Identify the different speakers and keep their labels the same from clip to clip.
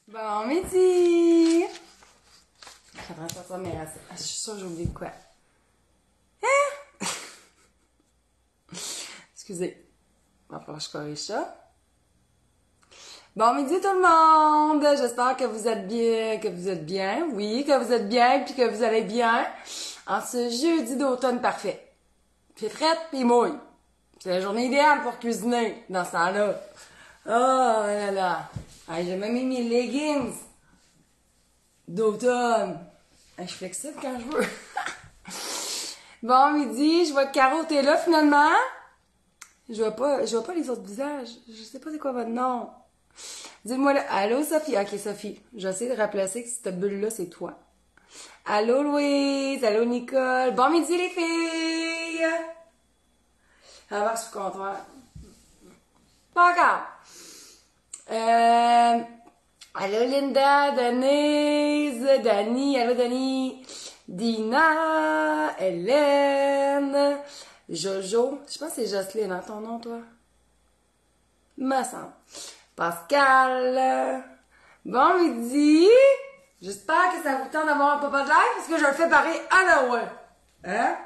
Speaker 1: Bon midi! Je suis en train de sortir mes racines. Je suis sûre que j'ai oublié de quoi. Hein? Excusez. Il va falloir que je corrige ça. Bon midi tout le monde! J'espère que vous êtes bien, oui, que vous êtes bien, puis que vous allez bien en ce jeudi d'automne parfait. Puis frette, puis mouille. C'est la journée idéale pour cuisiner dans ce temps-là. Oh là là! Hey, j'ai même mis mes leggings d'automne. Hey, je suis flexible quand je veux. Bon midi, je vois que Caro, t'es là finalement. Je vois pas les autres visages. Je sais pas c'est quoi votre nom. Dis-moi là. Allô Sophie? Ok Sophie, j'essaie de remplacer que cette bulle-là, c'est toi. Allô Louise? Allô Nicole? Bon midi les filles! Alors, je suis contente. Pas encore. Allô Linda, Denise, Dani, allô Dani, Dina, Hélène, Jojo, je pense que c'est Jocelyne, hein, ton nom, toi? Me semble. Pascal, bon midi, j'espère que ça vous tente d'avoir un papa de live, parce que je le fais pareil à Noël. Hein?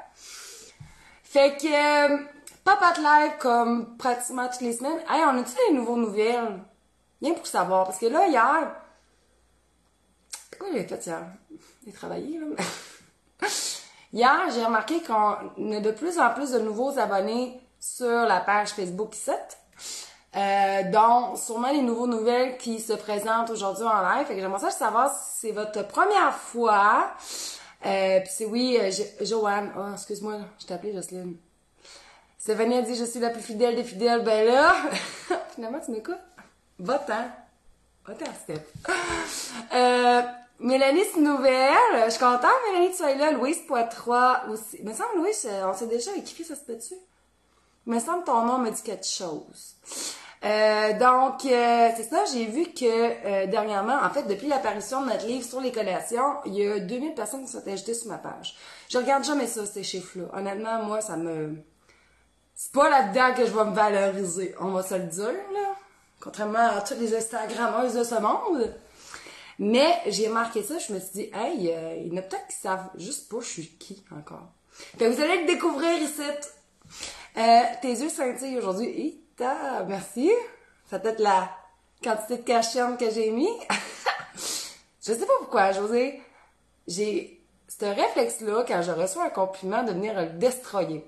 Speaker 1: Fait que, papa de live comme pratiquement toutes les semaines. Hey, on a-tu des nouveaux nouvelles? Rien pour savoir, parce que là, hier... Quoi j'ai fait hier? J'ai travaillé, là. Hier, j'ai remarqué qu'on a de plus en plus de nouveaux abonnés sur la page Facebook ici. Donc, sûrement les nouveaux nouvelles qui se présentent aujourd'hui en live. Fait que j'aimerais ça savoir si c'est votre première fois. Puis c'est oui, Joanne. Oh, excuse-moi, je t'ai appelée Jocelyne. Stéphanie a dit, je suis la plus fidèle des fidèles. Ben là, finalement, tu m'écoutes? Va-t'en. Va-t'en, Steph. Mélanie, c'est une nouvelle. Je suis contente, Mélanie, que tu sois là. Louise Poitras aussi. Il me semble, Louise, on s'est déjà écrit, ça se peut-tu? Il me semble ton nom me dit quelque chose. Donc, c'est ça, j'ai vu que dernièrement, en fait, depuis l'apparition de notre livre sur les collations, il y a 2000 personnes qui sont ajoutées sur ma page. Je regarde jamais ça, ces chiffres-là. Honnêtement, moi, ça me... C'est pas là-dedans que je vais me valoriser, on va se le dire, là. Contrairement à toutes les Instagrammeuses de ce monde. Mais j'ai remarqué ça, je me suis dit, hey, il y en a peut-être qui savent juste pas je suis qui encore. Fait que vous allez le découvrir ici. Tes yeux scintillent aujourd'hui. Merci. Ça peut être la quantité de cachet que j'ai mis. Je sais pas pourquoi, José. J'ai ce réflexe-là, quand je reçois un compliment, de venir le destroyer.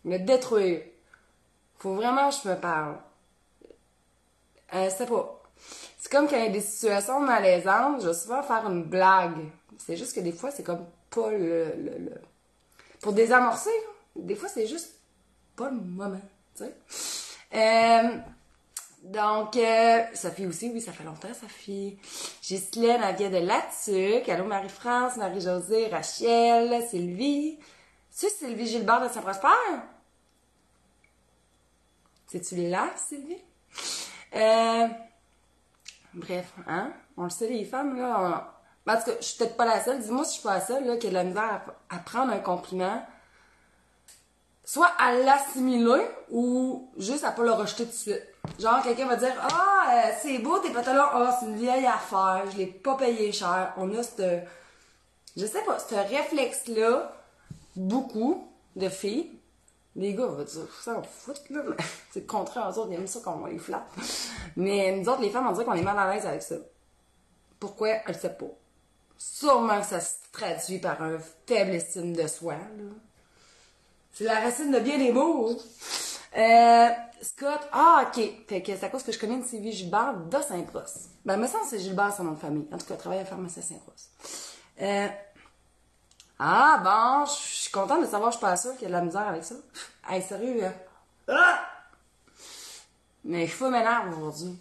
Speaker 1: Le détruire. Faut vraiment que je me parle. C'est pas. C'est comme quand il y a des situations malaisantes, je vais souvent faire une blague. C'est juste que des fois, c'est comme pas le... Pour désamorcer, des fois, c'est juste pas le moment, tu sais. Donc, Sophie aussi, oui, ça fait longtemps, Sophie. Ghislaine, elle vient de Latuc. Allô, Marie-France, Marie-Josée, Rachel, Sylvie. C'est Sylvie Gilbert de Saint-Prosper? C'est-tu là, Sylvie? Bref, hein? On le sait, les femmes, là. En tout cas, je suis peut-être pas la seule. Dis-moi si je suis pas la seule, là, qui a de la misère à prendre un compliment. Soit à l'assimiler ou juste à pas le rejeter tout de suite. Genre, quelqu'un va dire, c'est beau tes pantalons. C'est une vieille affaire. Je l'ai pas payé cher. On a je sais pas, ce réflexe-là, beaucoup de filles. Les gars, on va dire, ça on fout, là. C'est le contraire, eux autres, ils aiment ça quand on les flatte. Mais nous autres, les femmes, on dirait qu'on est mal à l'aise avec ça. Pourquoi? Elle sait pas. Sûrement que ça se traduit par un faible estime de soi, là. C'est la racine de bien des mots. Scott, ok. Fait que c'est à cause que je connais une Sylvie Gilbert de Saint-Prost. Ben, me semble que c'est Gilbert, son nom de famille. En tout cas, elle travaille à la pharmacie à Saint-Prost. Bon, je suis contente de savoir, je suis pas sûre qu'il y a de la misère avec ça. Hey, sérieux, Mais il faut m'énerver aujourd'hui.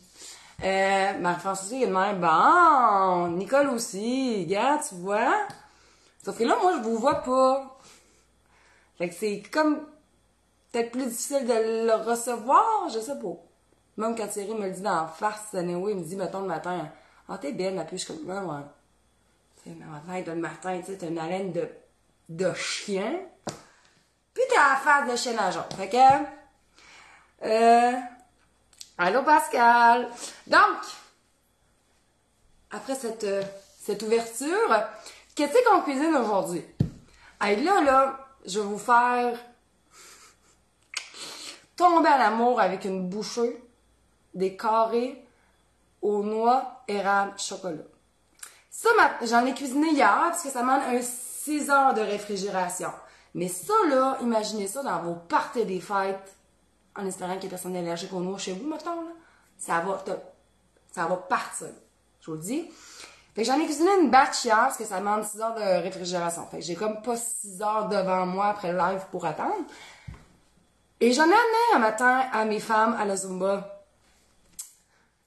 Speaker 1: Marie-France aussi, il y a de même. Bon, Nicole aussi, gars, tu vois. Sauf que là, moi, je vous vois pas. Fait que c'est comme peut-être plus difficile de le recevoir, je sais pas. Même quand Thierry me le dit dans la face, anyway, il me dit, mettons, le matin, t'es belle, ma puce, je suis comme, ouais. Tu sais, le matin, tu sais, t'as une haleine de chien. Puis t'as la face de chien à jaune. Fait que, allô Pascal. Donc, après cette ouverture, qu'est-ce qu'on cuisine aujourd'hui? Hey, là, je vais vous faire tomber en amour avec une bouchée des carrés aux noix, érable, chocolat. Ça, j'en ai cuisiné hier parce que ça demande 6 heures de réfrigération. Mais ça, là, imaginez ça dans vos parties des fêtes, en espérant qu'il y ait personne allergique aux noix chez vous, mettons, là. Ça va partir. Je vous le dis. Fait que j'en ai cuisiné une batch hier parce que ça demande 6 heures de réfrigération. Fait que j'ai comme pas 6 heures devant moi après le live pour attendre. Et j'en ai amené un matin à mes femmes à la Zumba.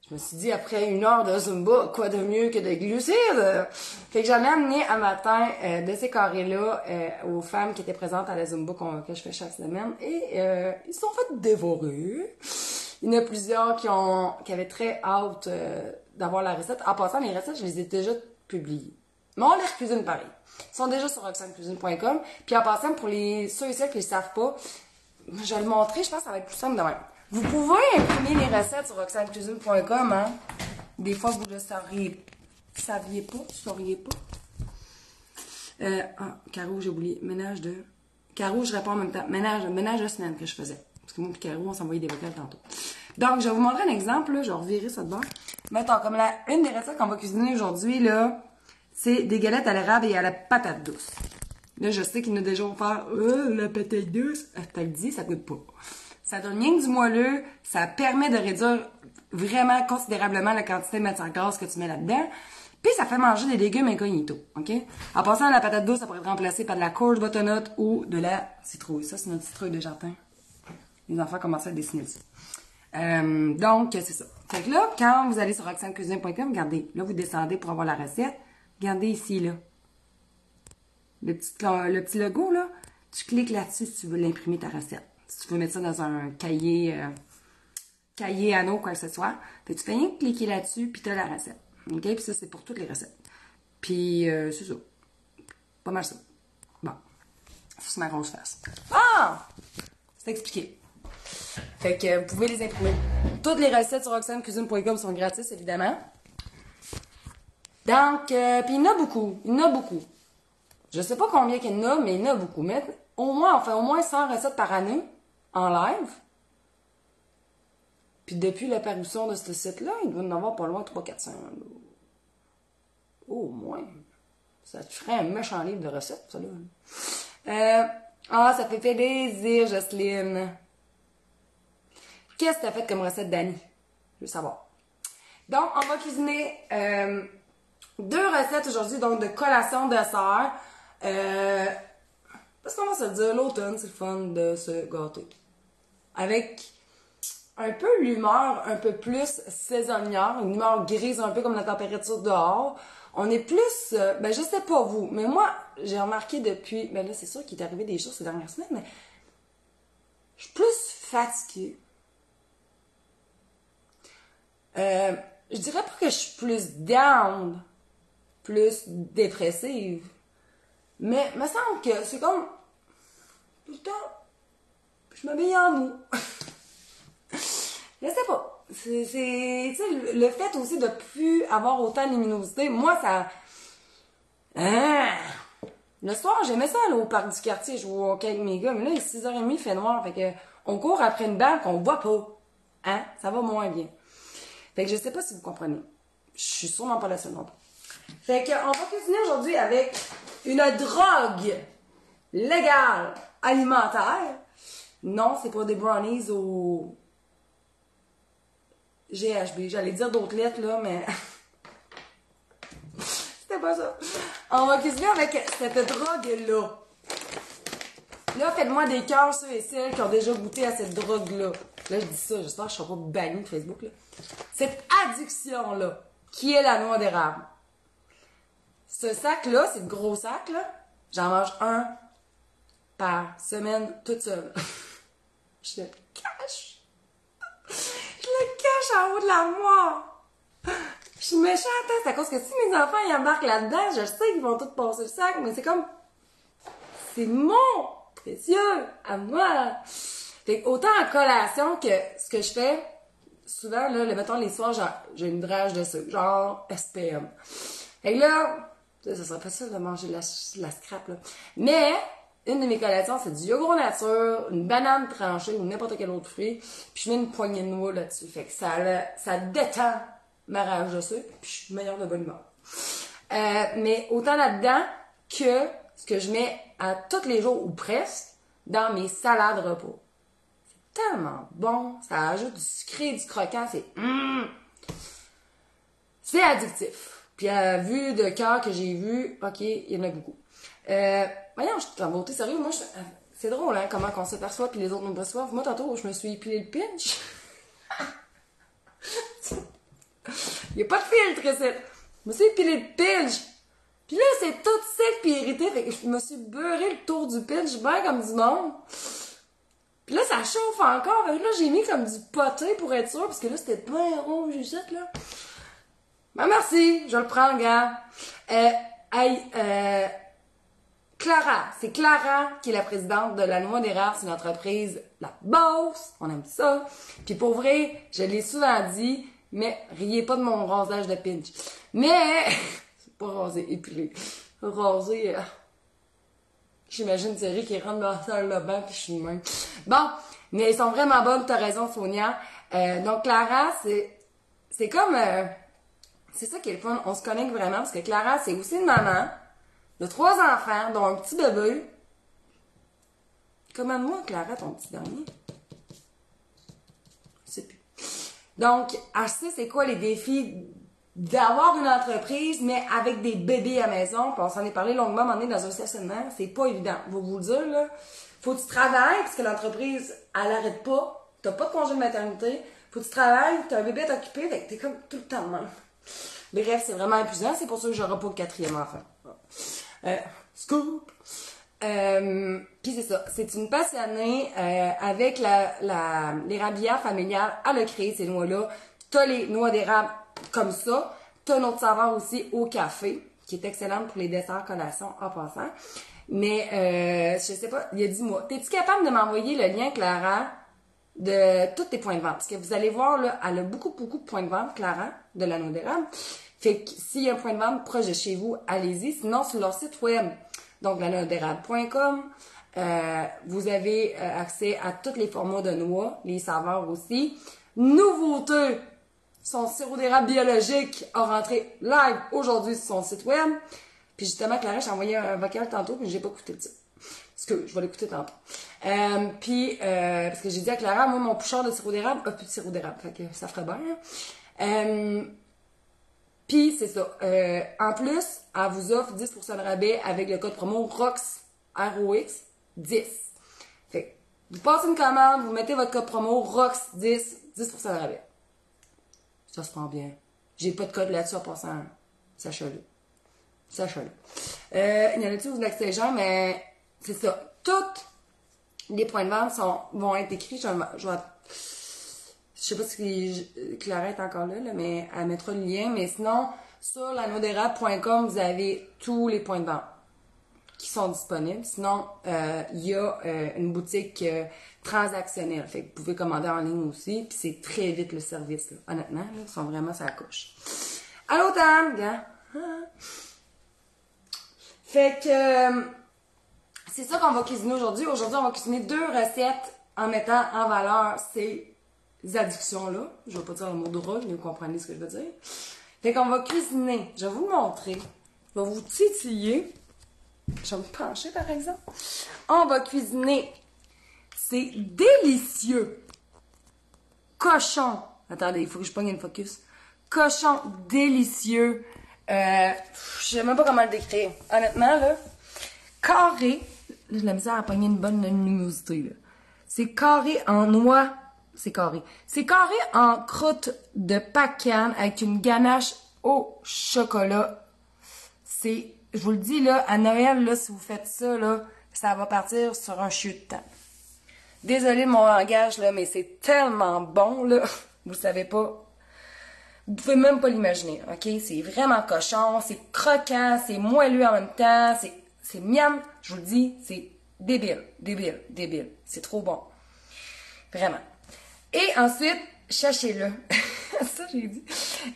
Speaker 1: Je me suis dit, après 1 heure de Zumba, quoi de mieux que des glucides? Fait que j'en ai amené un matin de ces carrés-là aux femmes qui étaient présentes à la Zumba que je fais chaque semaine. Et ils se sont fait dévorer. Il y en a plusieurs qui avaient très hâte d'avoir la recette. En passant, les recettes, je les ai déjà publiées. Mais on les recuisine pareil. Ils sont déjà sur roxanecuisine.com. Puis en passant, pour ceux et celles qui ne le savent pas, je vais le montrer, je pense que ça va être plus simple de même. Vous pouvez imprimer les recettes sur roxanecuisine.com, hein. Des fois, vous ne le sauriez pas. Caro, j'ai oublié. Caro, je réponds en même temps. Ménage de semaine que je faisais. Parce que moi et Caro, on s'envoyait des vocales tantôt. Donc, je vais vous montrer un exemple, là. Je vais revirer ça de bord. Mettons, comme une des recettes qu'on va cuisiner aujourd'hui, là, c'est des galettes à l'érable et à la patate douce. Là, je sais qu'il y en a déjà vont faire la patate douce. T'as le dit, ça goûte pas. Ça donne rien que du moelleux. Ça permet de réduire vraiment considérablement la quantité de matière grasse que tu mets là-dedans. Puis, ça fait manger des légumes incognito. OK? En passant, la patate douce, ça pourrait être remplacé par de la courge butternut ou de la citrouille. Ça, c'est notre citrouille de jardin. Les enfants commencent à dessiner ça. Donc, c'est ça. Fait que là, quand vous allez sur roxanecuisine.com, regardez. Là, vous descendez pour avoir la recette. Regardez ici, là. Le petit logo, là. Tu cliques là-dessus si tu veux l'imprimer ta recette. Si tu veux mettre ça dans un cahier anneau, quoi que ce soit. Fait que tu fais rien que cliquer là-dessus, puis tu as la recette. OK? Puis ça, c'est pour toutes les recettes. Puis, c'est ça. Pas mal ça. Bon. Ça, c'est ma grosse face. Ah! C'est expliqué. Fait que vous pouvez les imprimer. Toutes les recettes sur roxanecuisine.com sont gratis, évidemment. Donc, puis il y en a beaucoup. Je sais pas combien qu'il y en a, mais il y en a beaucoup. Mais on fait au moins 100 recettes par année en live. Puis depuis l'apparition de ce site-là, il doit en avoir pas loin de 300-400. Au moins. Ça te ferait un méchant livre de recettes, ça là. Ça fait plaisir, Jocelyne. Qu'est-ce que tu as fait comme recette, Dani? Je veux savoir. Donc, on va cuisiner 2 recettes aujourd'hui, donc de collation dessert. Parce qu'on va se le dire, l'automne, c'est le fun de se gâter. Avec un peu l'humeur un peu plus saisonnière, une humeur grise un peu comme la température dehors. On est plus, je sais pas vous, mais moi, j'ai remarqué depuis, là c'est sûr qu'il est arrivé des choses ces dernières semaines, mais je suis plus fatiguée. Je dirais pas que je suis plus down, plus dépressive, mais il me semble que c'est comme tout le temps, je me mets en mou. Je sais pas. Tu sais, le fait aussi de plus avoir autant de luminosité, moi, ça... Le soir, j'aimais ça aller au parc du quartier, jouer au hockey avec mes gars, mais là, il est 6h30, il fait noir, fait que on court après une balle qu'on voit pas. Hein? Ça va moins bien. Fait que je sais pas si vous comprenez. Je suis sûrement pas la seule non plus. Fait que on va cuisiner aujourd'hui avec une drogue légale alimentaire. Non, c'est pas des brownies au GHB. J'allais dire d'autres lettres, là, mais c'était pas ça. On va cuisiner avec cette drogue-là. Là, faites-moi des cœurs, ceux et celles qui ont déjà goûté à cette drogue-là. Là, je dis ça, j'espère que je ne serai pas bannie de Facebook, là. Cette addiction-là, qui est la noix d'érable. Ce sac-là, c'est le gros sac, là. J'en mange un par semaine, toute seule. Je le cache. Je le cache en haut de l'armoire. Je suis méchante, hein? C'est à cause que si mes enfants ils embarquent là-dedans, je sais qu'ils vont tous passer le sac, mais c'est comme... C'est mon précieux à moi. Fait que autant en collation que ce que je fais, souvent, là, mettons, les soirs, j'ai une drage de sucre, genre SPM. Et là, ça serait pas ça de manger de la scrap, là. Mais, une de mes collations, c'est du yogourt nature, une banane tranchée ou n'importe quel autre fruit, puis je mets une poignée de noix là-dessus. Fait que ça détend ma rage de sucre, puis je suis meilleure de bonne humeur. Mais autant là-dedans que ce que je mets à tous les jours ou presque dans mes salades repas. C'est tellement bon, ça ajoute du sucré et du croquant, c'est addictif. Puis à vue de cœur que j'ai vu, ok, il y en a beaucoup. Voyons, je suis en beauté, sérieux, moi, c'est drôle, hein, comment qu'on se perçoit puis les autres nous perçoivent. Moi, tantôt, je me suis épilé le pinch. Il n'y a pas de filtre, ici. Je me suis épilé le pinch. Puis là, c'est tout sec puis irrité, fait que je me suis beurré le tour du pinch, bien comme du monde. Puis là, ça chauffe encore. Fait que là, j'ai mis comme du poté pour être sûr, parce que là, c'était bien rouge, j'ai jeté, là. Ben, merci, je le prends, gars. Clara, c'est Clara qui est la présidente de la Noix d'érable. C'est une entreprise, la boss, on aime ça. Puis pour vrai, je l'ai souvent dit, mais riez pas de mon rasage de pinch. Mais, c'est pas rasé, épilé. Rasé, j'imagine Thierry qui rentre dans la salle de bain puis je suis de même. Bon, mais ils sont vraiment bonnes, t'as raison Sonia. Donc Clara, c'est comme, c'est ça qui est le fun, on se connecte vraiment parce que Clara, c'est aussi une maman de 3 enfants, dont un petit bébé. Commande-moi, Clara, ton petit dernier. Je sais plus. Donc, elle sait c'est quoi les défis d'avoir une entreprise, mais avec des bébés à la maison. Puis on s'en est parlé longuement, à un moment donné, dans un stationnement. C'est pas évident. Je vais vous le dire, là. Faut que tu travailles, parce que l'entreprise, elle arrête pas. T'as pas de congé de maternité. Faut que tu travailles, t'as un bébé à t'occuper, fait que t'es comme tout le temps de même. Bref, c'est vraiment épuisant. C'est pour ça que j'aurai pas le 4e enfant. Scoop! Puis c'est ça. C'est une passionnée avec l'érabia familiale. Elle a créé ces noix-là. T'as les noix d'érable comme ça. T'as une autre saveur aussi au café, qui est excellente pour les desserts collations en passant. Mais je sais pas, il y a 10 mois. T'es-tu capable de m'envoyer le lien, Clara, de tous tes points de vente? Parce que vous allez voir, là, elle a beaucoup de points de vente, Clara, de la noix d'érable. Fait que s'il y a un point de vente proche de chez vous, allez-y. Sinon, sur leur site web, donc lanoixdérable.com, vous avez accès à tous les formats de noix, les saveurs aussi. Nouveauté, son sirop d'érable biologique a rentré live aujourd'hui sur son site web. Puis justement, Clara, j'ai envoyé un vocal tantôt, puis j'ai pas écouté le titre. Parce que je vais l'écouter tantôt. Parce que j'ai dit à Clara, moi, mon pouchard de sirop d'érable a plus de sirop d'érable. Fait que ça ferait bien. Puis, c'est ça. En plus, elle vous offre 10% de rabais avec le code promo ROX, R-O-X, 10. Fait que, vous passez une commande, vous mettez votre code promo ROX 10, 10% de rabais. Ça se prend bien. J'ai pas de code là-dessus en passant. Sachez-le. Sachez-le. Il y en a-tu, vous l'accès mais c'est ça. Toutes les points de vente vont être écrits. Je sais pas si Clara est encore là, mais elle mettra le lien. Mais sinon, sur lanoixdérable.com, vous avez tous les points de vente qui sont disponibles. Sinon, il y a une boutique transactionnelle. Fait que vous pouvez commander en ligne aussi. Puis c'est très vite le service, là. Honnêtement, là, ils sont vraiment sur la couche. Allô, Tam, gars? Fait que c'est ça qu'on va cuisiner aujourd'hui. Aujourd'hui, on va cuisiner 2 recettes en mettant en valeur ces addictions-là. Je vais pas dire le mot drogue, mais vous comprenez ce que je veux dire. Fait qu'on va cuisiner. Je vais vous montrer. Je vais vous titiller. Je vais me pencher, par exemple. On va cuisiner. C'est délicieux. Cochon. Attendez, il faut que je pogne une focus. Cochon délicieux. Je sais même pas comment le décrire. Honnêtement, là. Carré. J'ai de la misère à pogner une bonne luminosité, là. C'est carré en noix. C'est carré. C'est carré en croûte de pacane avec une ganache au chocolat. Je vous le dis, là, à Noël, là, si vous faites ça, là, ça va partir sur un chiot de temps. Désolée de mon langage, là, mais c'est tellement bon, là. Vous savez pas. Vous pouvez même pas l'imaginer, ok? C'est vraiment cochon, c'est croquant, c'est moelleux en même temps, c'est miam. Je vous le dis, c'est débile. C'est trop bon. Vraiment. Et ensuite, Sachez-le. Ça, j'ai dit.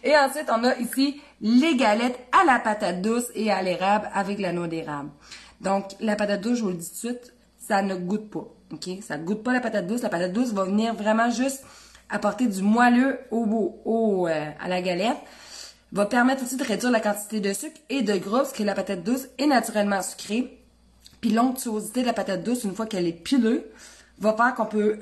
Speaker 1: Et ensuite, on a ici les galettes à la patate douce et à l'érable avec la noix d'érable. Donc, la patate douce, je vous le dis tout de suite, ça ne goûte pas. OK? Ça ne goûte pas la patate douce. La patate douce va venir vraiment juste apporter du moelleux à la galette. Va permettre aussi de réduire la quantité de sucre et de gras, parce que la patate douce est naturellement sucrée. Puis l'onctuosité de la patate douce, une fois qu'elle est pilée, va faire qu'on peut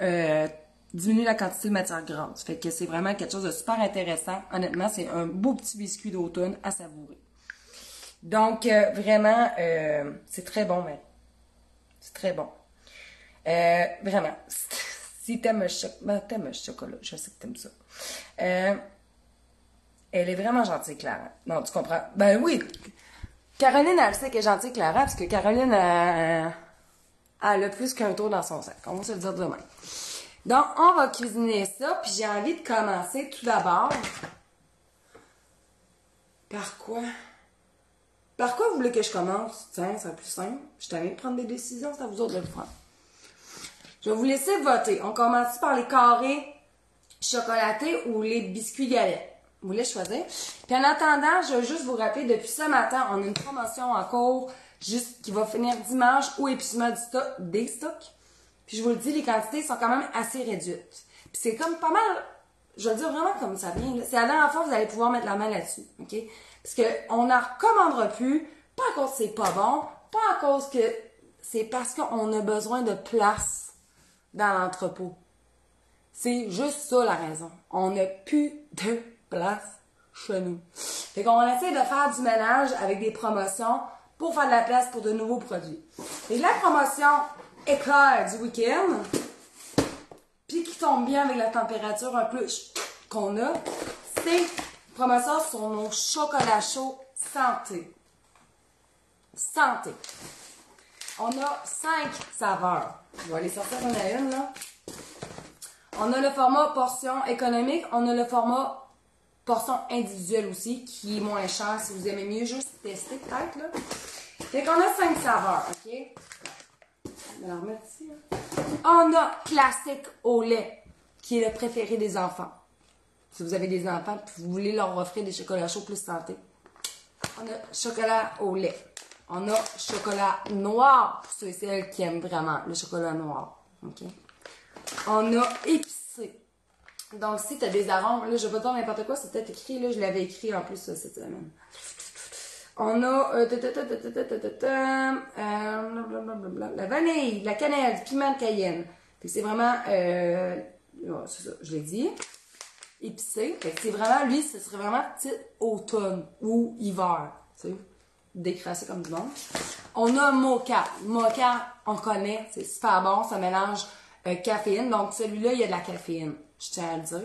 Speaker 1: diminuer la quantité de matière grasse. Fait que c'est vraiment quelque chose de super intéressant. Honnêtement, c'est un beau petit biscuit d'automne à savourer. Donc, vraiment, c'est très bon, mais c'est très bon. Vraiment, si t'aimes le chocolat, je sais que t'aimes ça. Elle est vraiment gentille, Clara. Non, tu comprends? Ben oui, Caroline, elle sait qu'elle est gentille, Clara, parce que Caroline, elle a plus qu'un tour dans son sac. On va se le dire demain. Donc, on va cuisiner ça, puis j'ai envie de commencer tout d'abord. Par quoi? Par quoi vous voulez que je commence? Tiens, c'est plus simple. Je t'avais de prendre des décisions, c'est à vous autres de le prendre. Je vais vous laisser voter. On commence par les carrés chocolatés ou les biscuits galettes. Vous voulez choisir? Puis en attendant, je veux juste vous rappeler, depuis ce matin, on a une promotion en cours juste qui va finir dimanche ou épuisement des stocks. Puis je vous le dis, les quantités sont quand même assez réduites. Puis c'est comme pas mal, je vais le dire vraiment comme ça vient. C'est la dernière fois que vous allez pouvoir mettre la main là-dessus. OK? Parce qu'on n'en recommandera plus, pas à cause que c'est pas bon, pas à cause que c'est parce qu'on a besoin de place dans l'entrepôt. C'est juste ça la raison. On n'a plus de place chez nous. Fait qu'on essaie de faire du ménage avec des promotions pour faire de la place pour de nouveaux produits. Et la promotion éclair du week-end, puis qui tombe bien avec la température un peu qu'on a, c'est une promotion sur nos chocolats chauds santé. Santé. On a 5 saveurs. Je vais aller sortir une à une, là. On a le format portion économique. On a le format portion individuelle aussi, qui est moins cher si vous aimez mieux juste tester peut-être, là. Fait qu'on a 5 saveurs, OK? Je vais la remettre ici, hein. On a classique au lait, qui est le préféré des enfants. Si vous avez des enfants et vous voulez leur offrir des chocolats chauds plus santé. On a chocolat au lait. On a chocolat noir, pour ceux et celles qui aiment vraiment le chocolat noir. OK? On a épicé. Donc, si tu as des arômes, là, je vais pas dire n'importe quoi, c'est peut-être écrit, là, je l'avais écrit en plus cette semaine. On a la vanille, la cannelle, du piment de Cayenne. C'est vraiment, c'est ça, je l'ai dit, épicé. C'est vraiment, lui, ce serait vraiment petit automne ou hiver, tu sais, décrassé comme du monde. On a mocha. Mocha, on connaît, c'est super bon, ça mélange caféine. Donc, celui-là, il y a de la caféine, je tiens à le dire.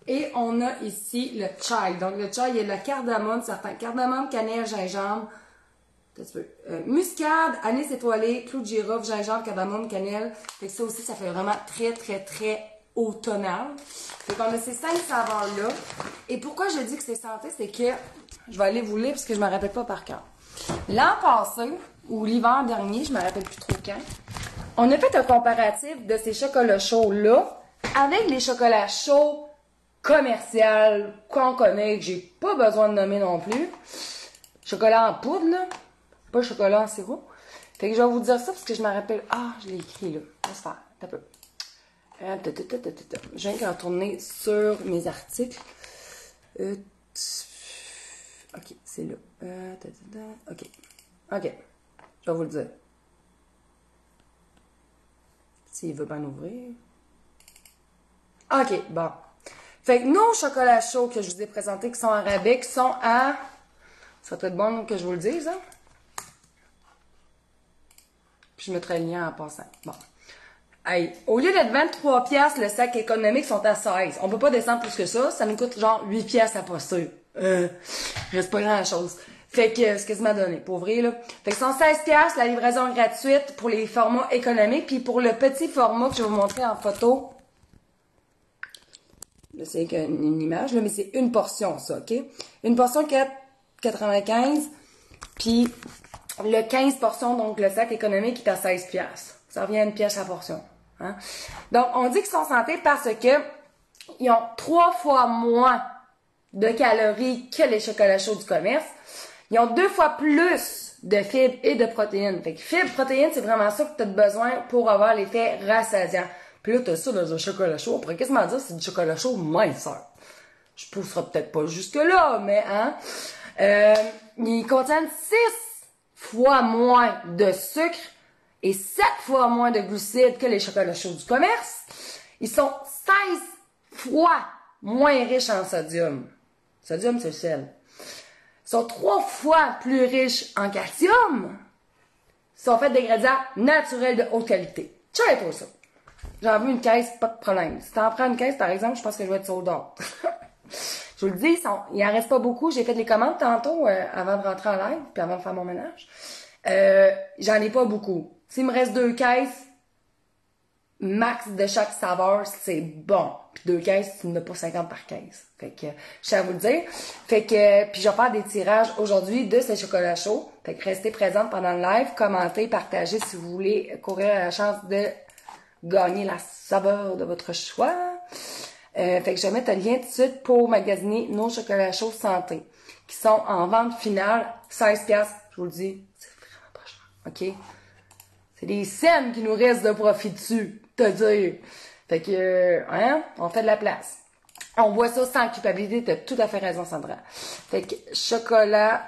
Speaker 1: Et on a ici le chai. Donc, le chai, il y a le cardamome, certains. Cardamome, cannelle, gingembre, muscade, anis étoilé, clou de girofle, gingembre, cardamome, cannelle. Fait que ça aussi, ça fait vraiment très, très, très automnal. Fait qu'on a ces 5 saveurs-là. Et pourquoi je dis que c'est santé, c'est que, je vais aller vous lire parce que je ne me rappelle pas par cœur. L'an passé, ou l'hiver dernier, je ne me rappelle plus trop quand, on a fait un comparatif de ces chocolats chauds-là avec les chocolats chauds commercial qu'on connaît, que j'ai pas besoin de nommer non plus. Chocolat en poudre, là. Pas chocolat en sirop. Fait que je vais vous dire ça parce que je me rappelle. Ah, je l'ai écrit là. Laisse faire. Un peu. Je viens de retourner sur mes articles. Ok, c'est là. Ok. Ok. Je vais vous le dire. S'il veut bien ouvrir. Ok, bon. Fait que nos chocolats chauds que je vous ai présentés, qui sont en rabais, qui sont à... Ça serait peut-être bon que je vous le dise, hein? Puis je mettrai le lien en passant. Bon. Hey, au lieu d'être 23 piastres, le sac économique sont à 16. On peut pas descendre plus que ça. Ça nous coûte genre 8 piastres à poster. Reste pas grand-chose. Fait que, ce que ça m'a donné, pour vrai, là. Fait que sont 16 piastres, la livraison gratuite pour les formats économiques. Puis pour le petit format que je vais vous montrer en photo... Là, c'est une image, là, mais c'est une portion, ça, OK? Une portion 4,95, puis le 15 portions, donc le sac économique, est à 16 piastres. Ça revient à une pièce à portion. Hein? Donc, on dit qu'ils sont santé parce que Ils ont 3 fois moins de calories que les chocolats chauds du commerce. Ils ont 2 fois plus de fibres et de protéines. Fait que fibres, protéines, c'est vraiment ça que tu as besoin pour avoir l'effet rassasiant. Puis là, tu as ça dans un chocolat chaud. On pourrait quasiment dire que c'est du chocolat chaud minceur. Je pousserai peut-être pas jusque-là, mais hein. Ils contiennent 6 fois moins de sucre et 7 fois moins de glucides que les chocolats chauds du commerce. Ils sont 16 fois moins riches en sodium. Sodium, c'est le sel. Ils sont 3 fois plus riches en calcium. Ils sont faits d'ingrédients naturels de haute qualité. Check pour ça. J'en veux une caisse, pas de problème. Si t'en prends une caisse, par exemple, je pense que je vais être sold out. Je vous le dis, il en reste pas beaucoup. J'ai fait les commandes tantôt avant de rentrer en live, puis avant de faire mon ménage. J'en ai pas beaucoup. S'il me reste 2 caisses, max de chaque saveur, c'est bon. Puis 2 caisses, tu n'as pas 50 par caisse. Fait que, je tiens à vous le dire. Fait que, puis je vais faire des tirages aujourd'hui de ces chocolats chauds. Fait que restez présente pendant le live, commentez, partagez si vous voulez courir à la chance de gagner la saveur de votre choix. Fait que je vais mettre un lien tout de suite pour magasiner nos chocolats chauds santé, qui sont en vente finale, 16$. Je vous le dis, c'est vraiment pas cher. OK? C'est des cents qui nous restent de profit dessus, te dire. Fait que, hein, on fait de la place. On voit ça sans culpabilité, t'as tout à fait raison, Sandra. Fait que, chocolat,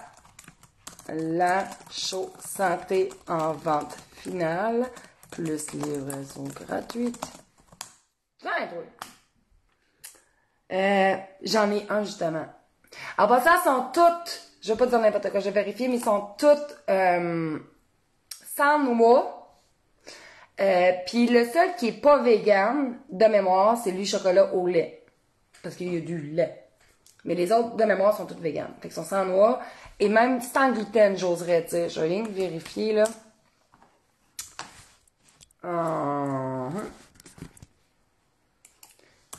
Speaker 1: la chaud santé en vente finale, plus livraison gratuite. Tiens, toi. J'en ai un, justement. En passant, elles sont toutes, je vais pas dire n'importe quoi, je vais vérifier, mais ils sont toutes, sans noix. Puis le seul qui est pas vegan, de mémoire, c'est lui chocolat au lait. Parce qu'il y a du lait. Mais les autres, de mémoire, sont toutes véganes. Fait qu'ils sont sans noix. Et même sans gluten, j'oserais dire. Je vais rien vérifier, là.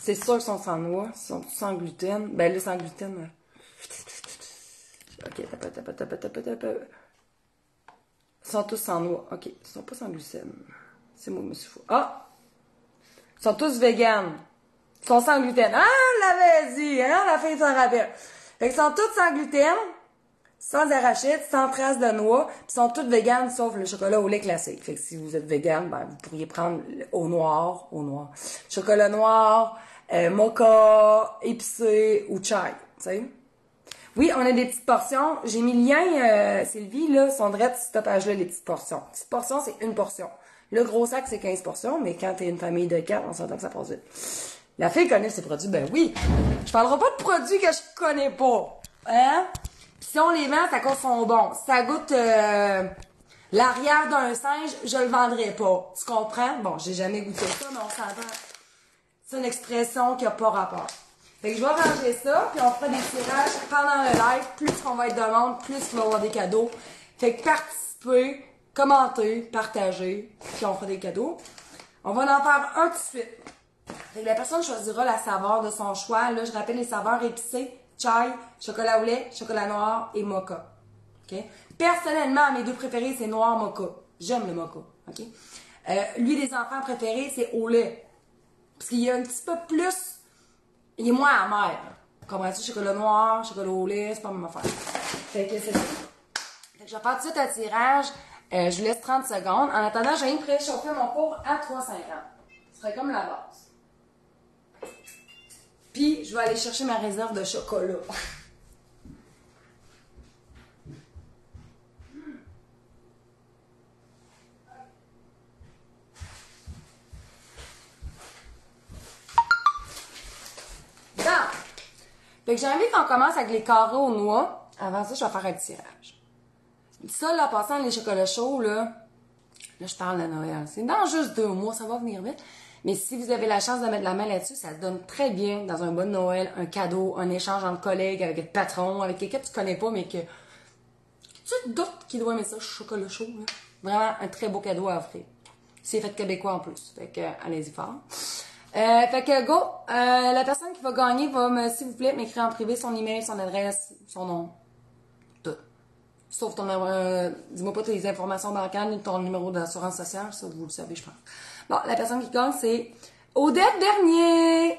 Speaker 1: C'est sûr qu'ils sont sans noix. Ils sont tous sans gluten. Ben là, sans gluten. Ok, t'as. Ils sont tous sans noix. Ok, ils sont pas sans gluten. C'est moi, monsieur fou. Ah! Ils sont tous véganes. Ils sont sans gluten. Ah, on l'avait dit, hein? La fille s'en rappelle. Fait qu'ils sont tous sans gluten, sans arachide, sans traces de noix, puis ils sont tous véganes, sauf le chocolat au lait classique. Fait que si vous êtes végane, ben, vous pourriez prendre au noir. Chocolat noir, mocha, épicé ou chai, tu sais. Oui, on a des petites portions. J'ai mis le lien, Sylvie, là, sont drettes cette page-là, les petites portions. Petite portion, c'est une portion. Le gros sac, c'est 15 portions, mais quand t'es une famille de 4, on s'entend que ça passe vite. La fille connaît ses produits, ben oui. Je parlerai pas de produits que je connais pas. Hein? Pis si on les vend, ça cause son bon. Si ça goûte l'arrière d'un singe, je le vendrai pas. Tu comprends? Bon, j'ai jamais goûté ça, mais on s'entend. C'est une expression qui a pas rapport. Fait que je vais ranger ça, puis on fera des tirages pendant le live. Plus qu'on va être de monde, plus il va y avoir des cadeaux. Fait que participez, commentez, partagez, puis on fera des cadeaux. On va en faire un tout de suite. Fait que la personne choisira la saveur de son choix. Là, je rappelle les saveurs épicées, chai, chocolat au lait, chocolat noir et mocha. OK? Personnellement, mes deux préférés, c'est noir mocha. J'aime le mocha. OK? Lui, des enfants préférés, c'est au lait. Parce qu'il y a un petit peu plus... Il est moins amer. Comprends-tu? Chocolat noir, chocolat au lait, c'est pas la même affaire. Fait que c'est ça. Fait que je vais faire tout de suite un tirage. Je vous laisse 30 secondes. En attendant, j'ai préchauffé mon four à 350. Ce serait comme la base. Puis, je vais aller chercher ma réserve de chocolat. Fait que j'ai envie qu'on commence avec les carrés aux noix. Avant ça, je vais faire un tirage. Ça, là, en passant les chocolats chauds, là je parle de Noël. C'est dans juste 2 mois, ça va venir vite. Mais si vous avez la chance de mettre la main là-dessus, ça se donne très bien dans un bon Noël, un cadeau, un échange entre collègues, avec le patron, avec quelqu'un que tu connais pas, mais que tu te doutes qu'il doit aimer ça, chocolat chaud, là. Vraiment un très beau cadeau à offrir. C'est fait québécois en plus. Fait que, allez-y fort. Fait que go, la personne qui va gagner va, s'il vous plaît, m'écrire en privé son email, son adresse, son nom. Tout. Sauf ton dis-moi pas tes informations bancaires ni ton numéro d'assurance sociale, ça vous le savez, je pense. Bon, la personne qui gagne, c'est Odette Bernier.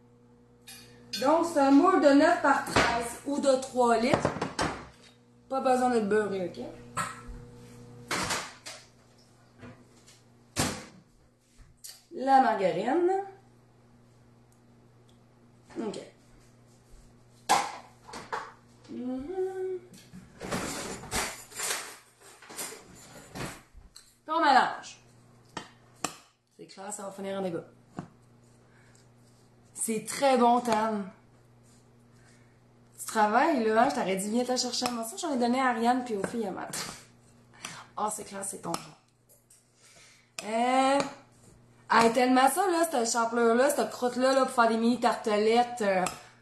Speaker 1: Donc, c'est un moule de 9 par 13 ou de 3 litres. Pas besoin d'être beurré, OK? La margarine. OK. On mélange. C'est clair, ça va finir en dégâts. C'est très bon, Tam. Tu travailles, là, hein? Je t'aurais dit, viens te chercher un morceau. J'en ai donné à Ariane puis aux filles à matin. Ah, c'est clair, c'est ton genre. Tellement ça, là, cette chapelure-là, cette croûte-là, là, pour faire des mini tartelettes,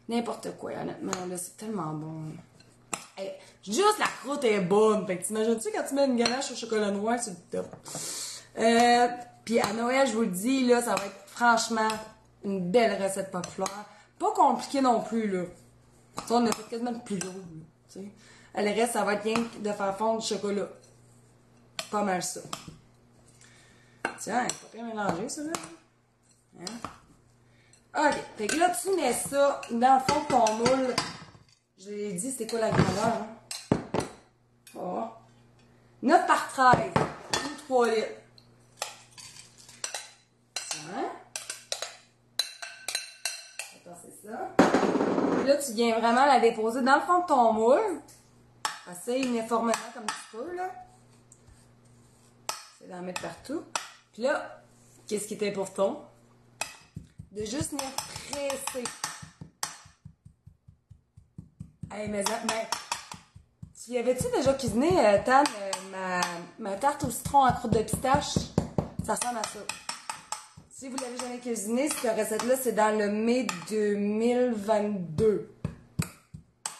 Speaker 1: n'importe quoi, honnêtement, là, c'est tellement bon. Hey, juste la croûte est bonne. Fait que t'imagines-tu quand tu mets une ganache au chocolat noir, c'est le top. Puis à Noël, je vous le dis, là, ça va être franchement une belle recette populaire. Pas compliqué non plus, là. Ça, on a fait quasiment plus lourd, là, tu sais. Le reste, ça va être rien que de faire fondre du chocolat. Pas mal ça. Tiens, c'est pas bien mélangé, ça, là. Hein? OK. Fait que là, tu mets ça dans le fond de ton moule. Je l'ai dit, c'était quoi la grandeur, hein? Oh. 9 par 13. Ou 3 litres. Hein? Attends, c'est ça. Puis là, tu viens vraiment la déposer dans le fond de ton moule. Assez uniformément comme tu peux, là. C'est d'en mettre partout. Puis là, qu'est-ce qui est important? De juste venir presser. Hey, mais tu y avais-tu déjà cuisiné, Tam, ma tarte au citron en croûte de pistache? Ça ressemble à ça. Si vous l'avez jamais cuisiné, cette recette-là, c'est dans le mai 2022.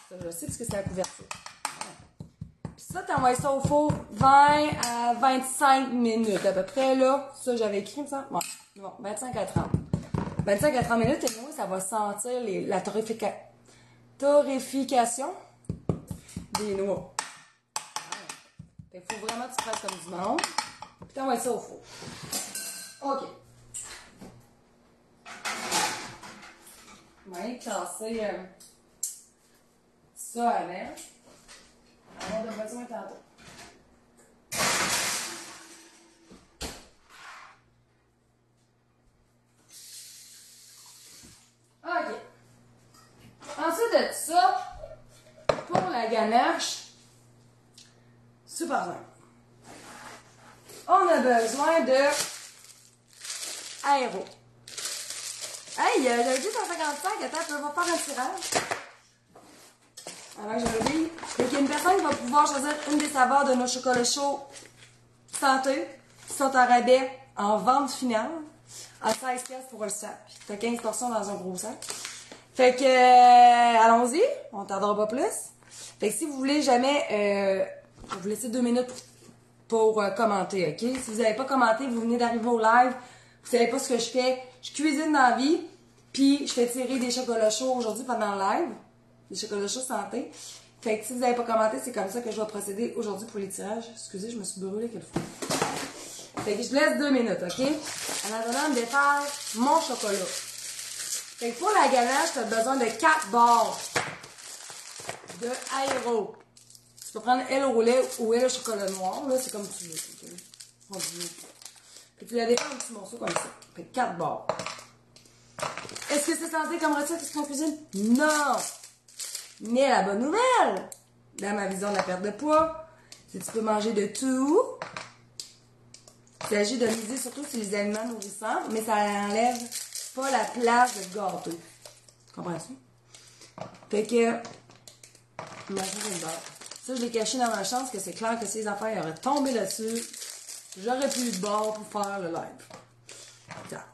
Speaker 1: Ça, je sais parce que c'est la couverture. Puis ça, t'envoies ça au four 20 à 25 minutes à peu près, là. Ça, j'avais écrit ça. Bon, 25 à 30. 25 à 30 minutes, et moi, ça va sentir la torréfication des noix. Fait qu'il faut vraiment que tu fasses comme du monde. Puis t'envoies ça au four. OK. On va aller classer ça avec. On a besoin tantôt. OK. Ensuite de ça, pour la ganache, super simple. On a besoin de aéro. Hey, j'avais dit 155, attends, on va faire un tirage. Alors, je le dis. Donc, il y a une personne qui va pouvoir choisir une des saveurs de nos chocolats chauds santé, qui sont en rabais en vente finale, à 16 pièces pour le sac. T'as 15 portions dans un gros sac. Fait que, allons-y, on tardera pas plus. Fait que si vous voulez jamais, je vais vous laisser 2 minutes pour commenter, ok? Si vous n'avez pas commenté, vous venez d'arriver au live, vous savez pas ce que je fais. Je cuisine dans la vie, puis je fais tirer des chocolats chauds aujourd'hui pendant le live. Des chocolats chauds santé. Fait que si vous n'avez pas commenté, c'est comme ça que je vais procéder aujourd'hui pour les tirages. Excusez, je me suis brûlée quelquefois. Fait que je vous laisse 2 minutes, ok? En attendant de défaire mon chocolat. Fait que pour la ganache, tu as besoin de 4 barres de aéro. Tu peux prendre elle au lait ou elle au chocolat noir. Là, c'est comme tu veux. Okay? Fait que tu la défais un petit morceau comme ça. Fait que 4 barres. Est-ce que c'est santé comme recette qu'est-ce qu'on cuisine? Non! Mais la bonne nouvelle, dans ma vision de la perte de poids, c'est que tu peux manger de tout. Il s'agit de miser surtout sur les aliments nourrissants, mais ça enlève pas la place de gâteau. Comprends-tu? Fait que, manger une barre. Ça, je l'ai caché dans ma chambre, parce que c'est clair que si les affaires auraient tombé là-dessus, j'aurais plus eu de bord pour faire le live. Tiens.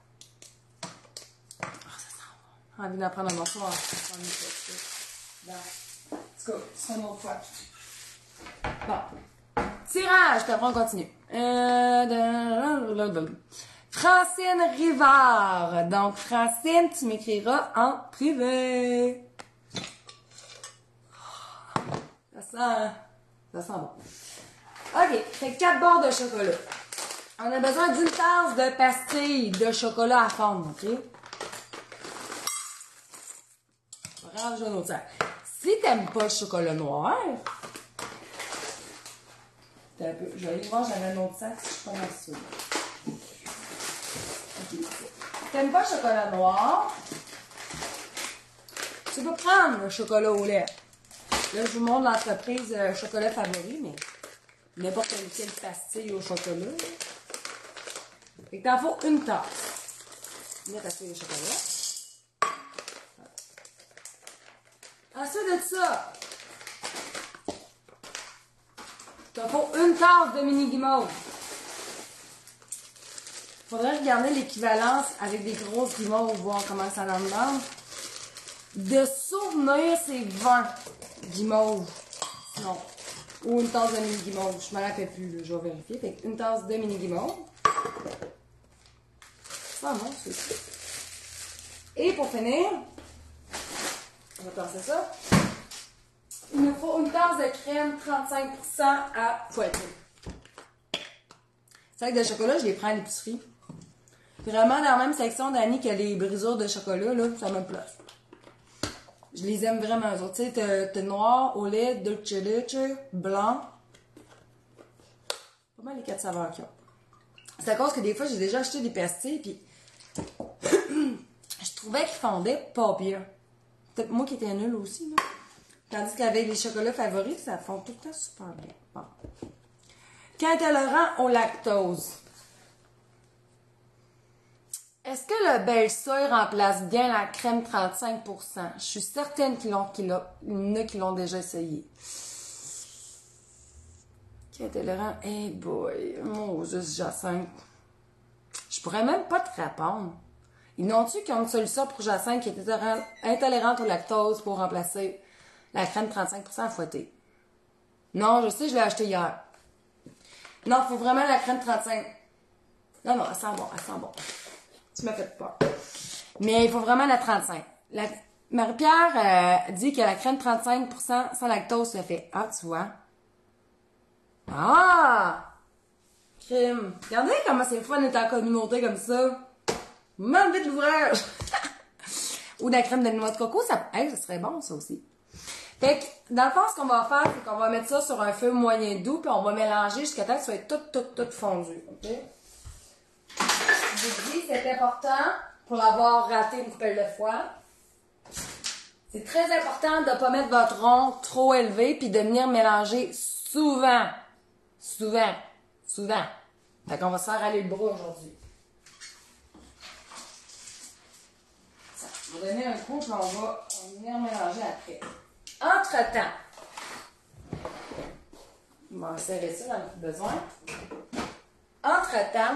Speaker 1: Oh, ça sent bon. J'ai envie d'en prendre un morceau en bon. En tout cas, c'est une autre fois. Bon. Tirage, puis après on continue. Francine Rivard. Donc, Francine, tu m'écriras en privé. Ça sent bon. OK, fait 4 barres de chocolat. On a besoin d'une tasse de pastilles de chocolat à fondre, OK? range un autre sac. Si t'aimes pas le chocolat noir, un peu, je vais aller voir, j'avais un autre sac si je suis pas mal sûre. Okay. Si t'aimes pas le chocolat noir, tu peux prendre le chocolat au lait. Là, je vous montre l'entreprise Chocolat Favori, mais n'importe quelle pastille au chocolat. Là. Fait que t'en faut une tasse. Mettre à feuille de chocolat. Ensuite de ça, t'en faut une tasse de mini guimauve. Faudrait regarder l'équivalence avec des grosses guimauves, voir comment ça en demande. De souvenir, c'est 20 guimauves. Non. Ou une tasse de mini guimauve. Je me rappelle plus, là, je vais vérifier. Fait une tasse de mini guimauve. Ça, non, c'est ça. Et pour finir, on va tasser ça. Il nous faut une tasse de crème 35% à fouetter. Sac de chocolat, je les prends à l'épicerie. Vraiment dans la même section d'Annie que les brisures de chocolat, là, ça me place. Je les aime vraiment, eux autres. Tu sais, t'as noir, au lait, dulce leche, blanc. Pas mal les 4 saveurs qu'il y a. C'est à cause que des fois, j'ai déjà acheté des pastilles, puis je trouvais qu'ils fondaient pas bien. Peut-être moi qui étais nulle aussi, là. Tandis qu'avec les chocolats favoris, ça fond tout le temps super bien. Bon. Quand intolérant au lactose, est-ce que le Belle-Sœur remplace bien la crème 35%? Je suis certaine qu'il y en a qui l'ont déjà essayé. Qui est intolérant? Hey boy, mon juste Jacinthe. Je pourrais même pas te répondre. Ils n'ont-tu qui ont une solution pour Jacinthe qui est intolérante au lactose pour remplacer la crème 35% à fouetter? Non, je sais, je l'ai acheté hier. Non, il faut vraiment la crème 35. Non, elle sent bon, elle sent bon. Tu m'as fait peur. Mais il faut vraiment la 35. Marie-Pierre dit que la crème 35% sans lactose, ça fait. Ah, tu vois. Ah! Crème. Regardez comment c'est fun d'être en communauté comme ça. M'en vite l'ouvrage. Ou de la crème de noix de coco, ça serait bon, ça aussi. Fait que, dans le fond, ce qu'on va faire, c'est qu'on va mettre ça sur un feu moyen doux, puis on va mélanger jusqu'à temps que ça soit tout fondu. OK? Je vous dis, c'est important, pour l'avoir raté une couple de fois. C'est très important de ne pas mettre votre rond trop élevé, puis de venir mélanger souvent. Souvent. Souvent. Fait qu'on va se faire aller le bras aujourd'hui. On va donner un coup, puis on va venir mélanger après. Entre-temps, on va serrer ça dans le besoin. Entre-temps,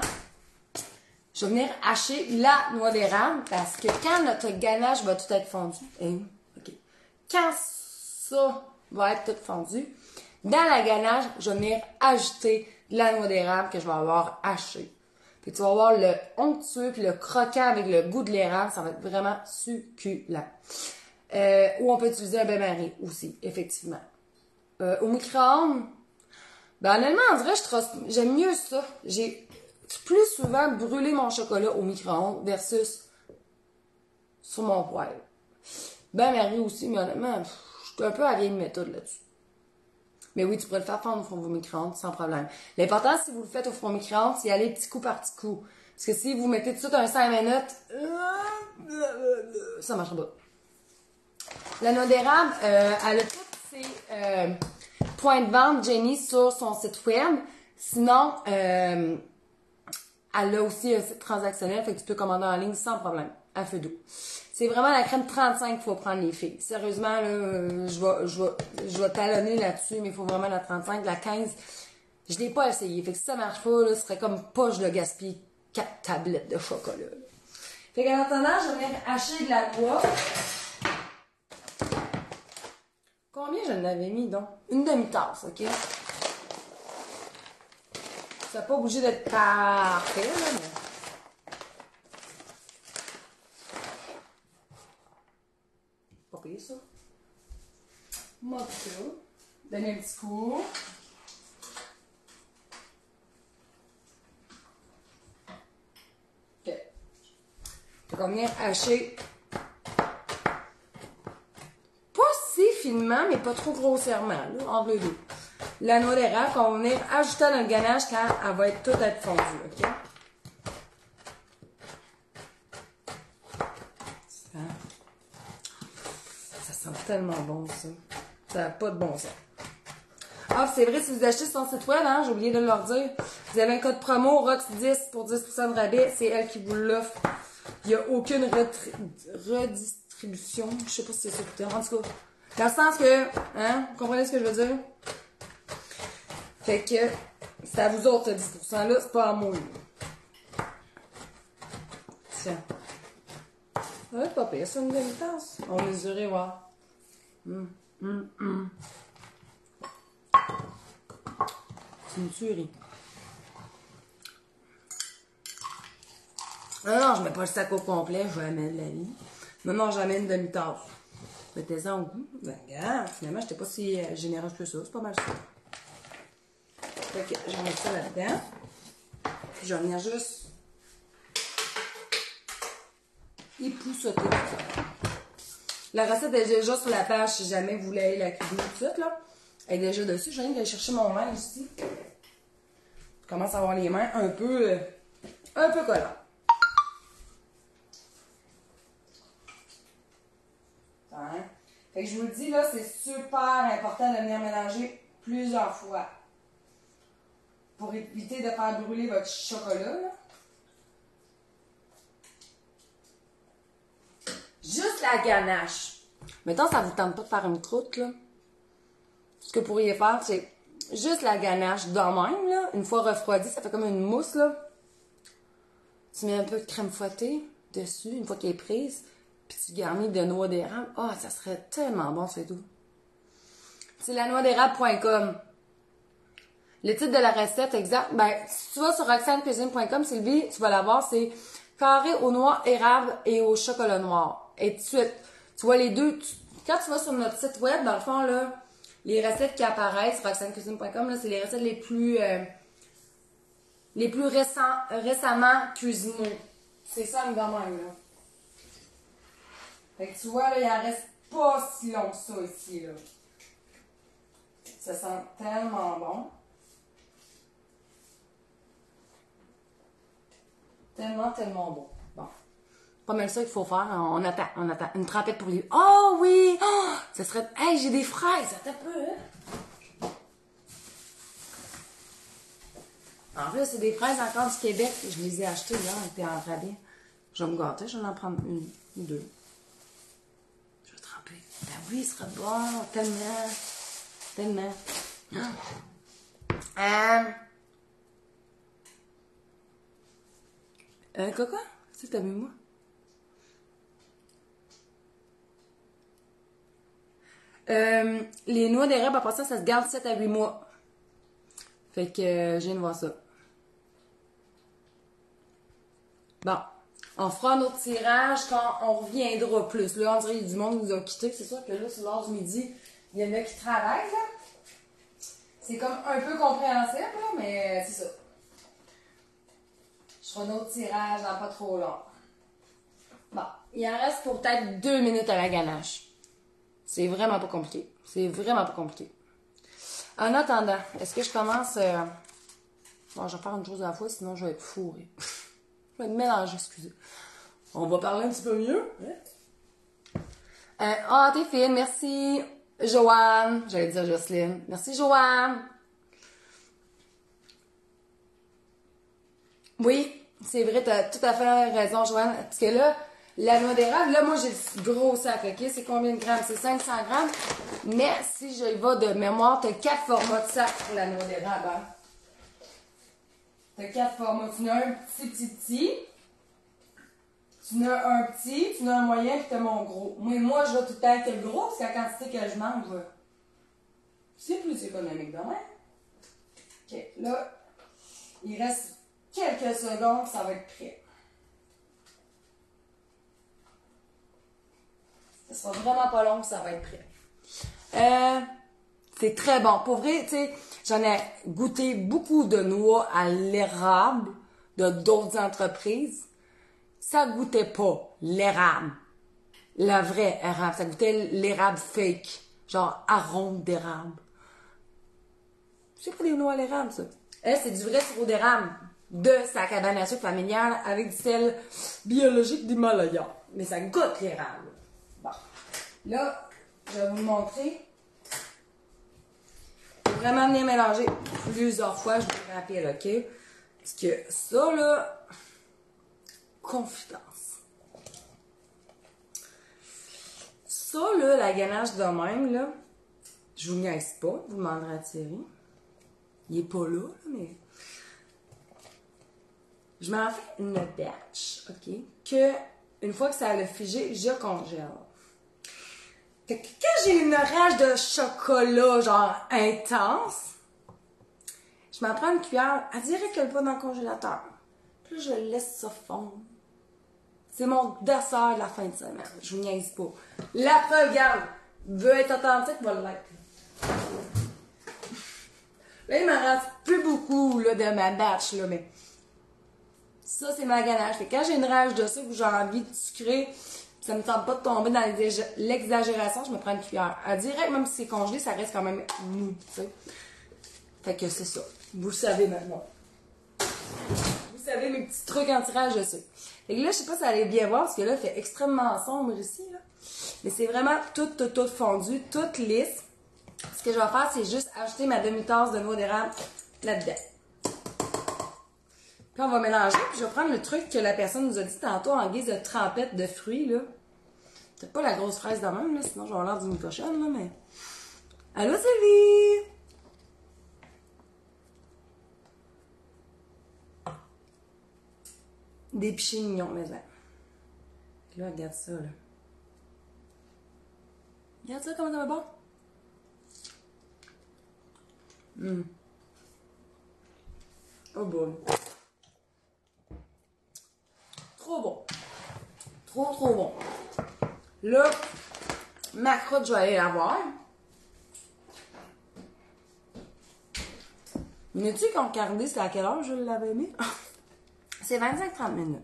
Speaker 1: je vais venir hacher la noix d'érable parce que quand notre ganache va tout être fondu, quand ça va être tout fondu, dans la ganache, je vais venir ajouter la noix d'érable que je vais avoir hachée. Puis tu vas voir le onctueux puis le croquant avec le goût de l'érable, ça va être vraiment succulent. Ou on peut utiliser un bain-marie aussi, effectivement. Au micro-ondes, ben honnêtement, on dirait j'aime mieux ça. J'ai plus souvent brûlé mon chocolat au micro-ondes versus sur mon poêle. Bain-marie aussi, mais honnêtement, je suis un peu à la vieille méthode là-dessus. Mais oui, tu pourrais le faire fondre au four micro-ondes sans problème. L'important, si vous le faites au four micro-ondes, c'est y aller petit coup par petit coup. Parce que si vous mettez tout de suite un 5 minutes, ça marchera pas. La noix d'érable, elle a tous ses points de vente, Jenny, sur son site web. Sinon, elle a aussi un site transactionnel, fait que tu peux commander en ligne sans problème, à feu doux. C'est vraiment la crème 35 qu'il faut prendre, les filles. Sérieusement, là, je vais talonner là-dessus, mais il faut vraiment la 35. La 15, je l'ai pas essayé. Fait que si ça marche pas, là, ce serait comme pas je le gaspille 4 tablettes de chocolat. Fait qu'en attendant, je vais venir hacher de la noix. Combien je l'avais mis, donc? Une demi-tasse, OK? Ça n'a pas obligé d'être parfait, là, mais... Pas pire, ça. Mop ça. Donner un petit coup. OK. On va venir hacher finement, mais pas trop grossièrement, là, entre les deux. La noix d'érable qu'on va venir ajouter dans le ganache quand elle va être toute être fondue, OK? Ça sent tellement bon, ça. Ça n'a pas de bon sens. Ah, c'est vrai, si vous achetez sur son site web, hein, j'ai oublié de leur dire, vous avez un code promo ROX10 pour 10% de rabais, c'est elle qui vous l'offre. Il n'y a aucune redistribution. Je sais pas si c'est ça que en tout cas. Dans le sens que, hein, vous comprenez ce que je veux dire? Fait que, c'est à vous autres, ce 10% là, c'est pas à moi. Tiens. Ça va être pas pire, ça, une demi-tasse. On va mesurer, voir. C'est une tuerie. Non, je mets pas le sac au complet, jamais de la vie. Non, jamais une demi-tasse. Mettez-en au goût. Ben, regarde, finalement, j'étais pas si généreuse que ça. C'est pas mal ça. Fait que je vais mettre ça là-dedans. Puis je vais venir juste épousseter tout ça. La recette est déjà sur la page si jamais vous voulez aller la cuisiner tout de suite, là. Elle est déjà dessus. Je viens d'aller chercher mon linge ici. Je commence à avoir les mains un peu collantes. Hein? Fait que je vous le dis, là, c'est super important de venir mélanger plusieurs fois. Pour éviter de faire brûler votre chocolat, là. Juste la ganache. Mettons, ça vous tente pas de faire une croûte, là. Ce que vous pourriez faire, c'est juste la ganache de même, là. Une fois refroidie, ça fait comme une mousse, là. Tu mets un peu de crème fouettée dessus, une fois qu'elle est prise. Puis tu garnis de noix d'érable. Ah, ça serait tellement bon, c'est tout. C'est la noix-d'érable.com. Le titre de la recette exact, ben, si tu vas sur roxanecuisine.com, Sylvie, tu vas la voir, c'est carré aux noix érable et au chocolat noir. Et tout de suite, tu vois les deux. Quand tu vas sur notre site web, dans le fond, là, les recettes qui apparaissent, roxanecuisine.com, là, c'est les recettes les plus récemment cuisinées. C'est ça, une gamme, là. Fait que tu vois, là, il en reste pas si long que ça ici, là. Ça sent tellement bon. Tellement bon. Bon. Pas mal ça qu'il faut faire. On attend. Une trempette pour lui. Oh oui! Oh, ça serait... Hey, j'ai des fraises! Attends un peu, hein? En plus, c'est des fraises encore du Québec. Je les ai achetées, là. Elles étaient en rabais. Je vais me gâter. Je vais en prendre une ou deux. Je vais tremper. Ben oui, ce serait bon. Tellement. Coco? C'est que t'as mis moi? Les noix d'érable, après ça se garde 7 à 8 mois. Fait que je viens de voir ça. Bon. On fera un autre tirage quand on reviendra plus. Là, on dirait qu'il y a du monde qui nous a quittés. C'est sûr que là, c'est l'heure du midi. Il y en a qui travaillent, là. C'est comme un peu compréhensible, là, mais c'est ça. Je ferai un autre tirage dans pas trop long. Bon, il en reste pour peut-être 2 minutes à la ganache. C'est vraiment pas compliqué. En attendant, est-ce que je commence... Bon, je vais faire une chose à la fois, sinon je vais être fourrée. Je vais être mélangée, excusez. On va parler un petit peu mieux. T'es fine, merci. Joanne. J'allais dire Jocelyne. Merci, Joanne. Oui, c'est vrai, t'as tout à fait raison, Joanne. Parce que là, la noix d'érable, là, moi, j'ai le gros sac, OK? C'est combien de grammes? C'est 500 grammes. Mais si je y vais de mémoire, t'as 4 formats de sac pour la noix d'érable, hein? T'as 4 formats. Tu en as un petit. Tu en as un petit, tu en as un moyen, puis t'as mon gros. Moi, je vais tout le temps avec le gros, parce que la quantité que je mange, c'est plus économique de même. OK, là, il reste quelques secondes, ça va être prêt. Ça sera vraiment pas long, ça va être prêt. C'est très bon. Pour vrai, tu sais, j'en ai goûté beaucoup de noix à l'érable de d'autres entreprises. Ça goûtait pas l'érable. La vraie érable. Ça goûtait l'érable fake. Genre arôme d'érable. C'est pas des noix à l'érable, ça. Elle, c'est du vrai sirop d'érable de sa cabane à sucre familiale avec du sel biologique d'Himalaya. Mais ça goûte l'érable. Bon. Là, je vais vous le montrer. Faut vraiment bien mélanger plusieurs fois, je vous rappelle, ok? Parce que ça, là, confidence. Ça, là, la ganache de même, là, je vous niaise pas, vous demanderez à Thierry. Il est pas là, mais... Je m'en fais une batch, ok? Que, une fois que ça a le figé, je congèle. Fait que quand j'ai une rage de chocolat, genre, intense, je m'en prends une cuillère, elle dirait qu'elle va dans le congélateur. Puis là, je laisse ça fondre. C'est mon dessert de la fin de semaine. Je vous niaise pas. La preuve, regarde, veut être authentique, va l'être. Là, il m'en reste plus beaucoup là, de ma batch, là, mais ça, c'est ma ganache. Fait que quand j'ai une rage de sucre ou j'ai envie de sucrer, ça me tente pas de tomber dans l'exagération, je me prends une cuillère. À direct, même si c'est congelé, ça reste quand même mou, tu sais. Fait que c'est ça. Vous le savez maintenant. Vous savez mes petits trucs anti-rage de sucre. Fait que là, je sais pas si ça allait bien voir, parce que là, il fait extrêmement sombre ici, là. Mais c'est vraiment tout fondu, toute lisse. Ce que je vais faire, c'est juste ajouter ma demi-tasse de noix d'érable là-dedans. Puis on va mélanger, puis je vais prendre le truc que la personne nous a dit tantôt en guise de trempette de fruits, là. Peut-être pas la grosse fraise de même, là, sinon je vais avoir l'air d'une cochonne, là, mais... Allô, Sylvie! Des pichets mignons, mais là. Là, regarde ça, là. Regarde ça, comment ça va bon? Oh bon. Trop bon. Trop bon. Là, ma croûte, je vais aller la voir. Mais tu sais qu'on regardait, c'est à quelle heure je l'avais mis? C'est 25-30 minutes.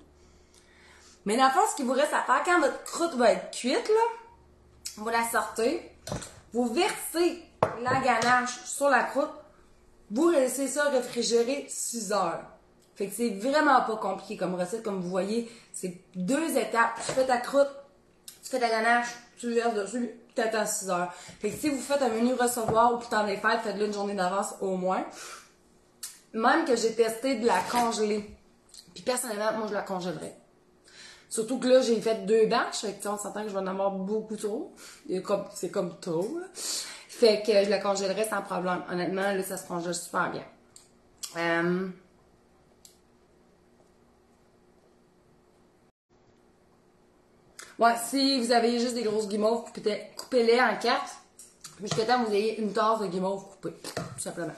Speaker 1: Mais dans le fond, ce qu'il vous reste à faire, quand votre croûte va être cuite, là, vous la sortez, vous versez la ganache sur la croûte, vous laissez ça réfrigérer 6 heures. Fait que c'est vraiment pas compliqué comme recette, comme vous voyez. C'est 2 étapes. Tu fais ta croûte, tu fais ta ganache, tu le verses dessus, tu attends 6 heures. Fait que si vous faites un menu recevoir ou plus temps des fêtes, faites-le une journée d'avance au moins. Même que j'ai testé de la congeler. Puis personnellement, moi je la congèlerais. Surtout que là, j'ai fait 2 batchs. Fait que on s'entend que je vais en avoir beaucoup trop. C'est comme trop, là. Fait que je la congèlerais sans problème. Honnêtement, là, ça se congèle super bien. Ouais, si vous avez juste des grosses guimauves, coupez-les en 4. Jusqu'à temps que vous ayez une tasse de guimauve coupée. Tout simplement.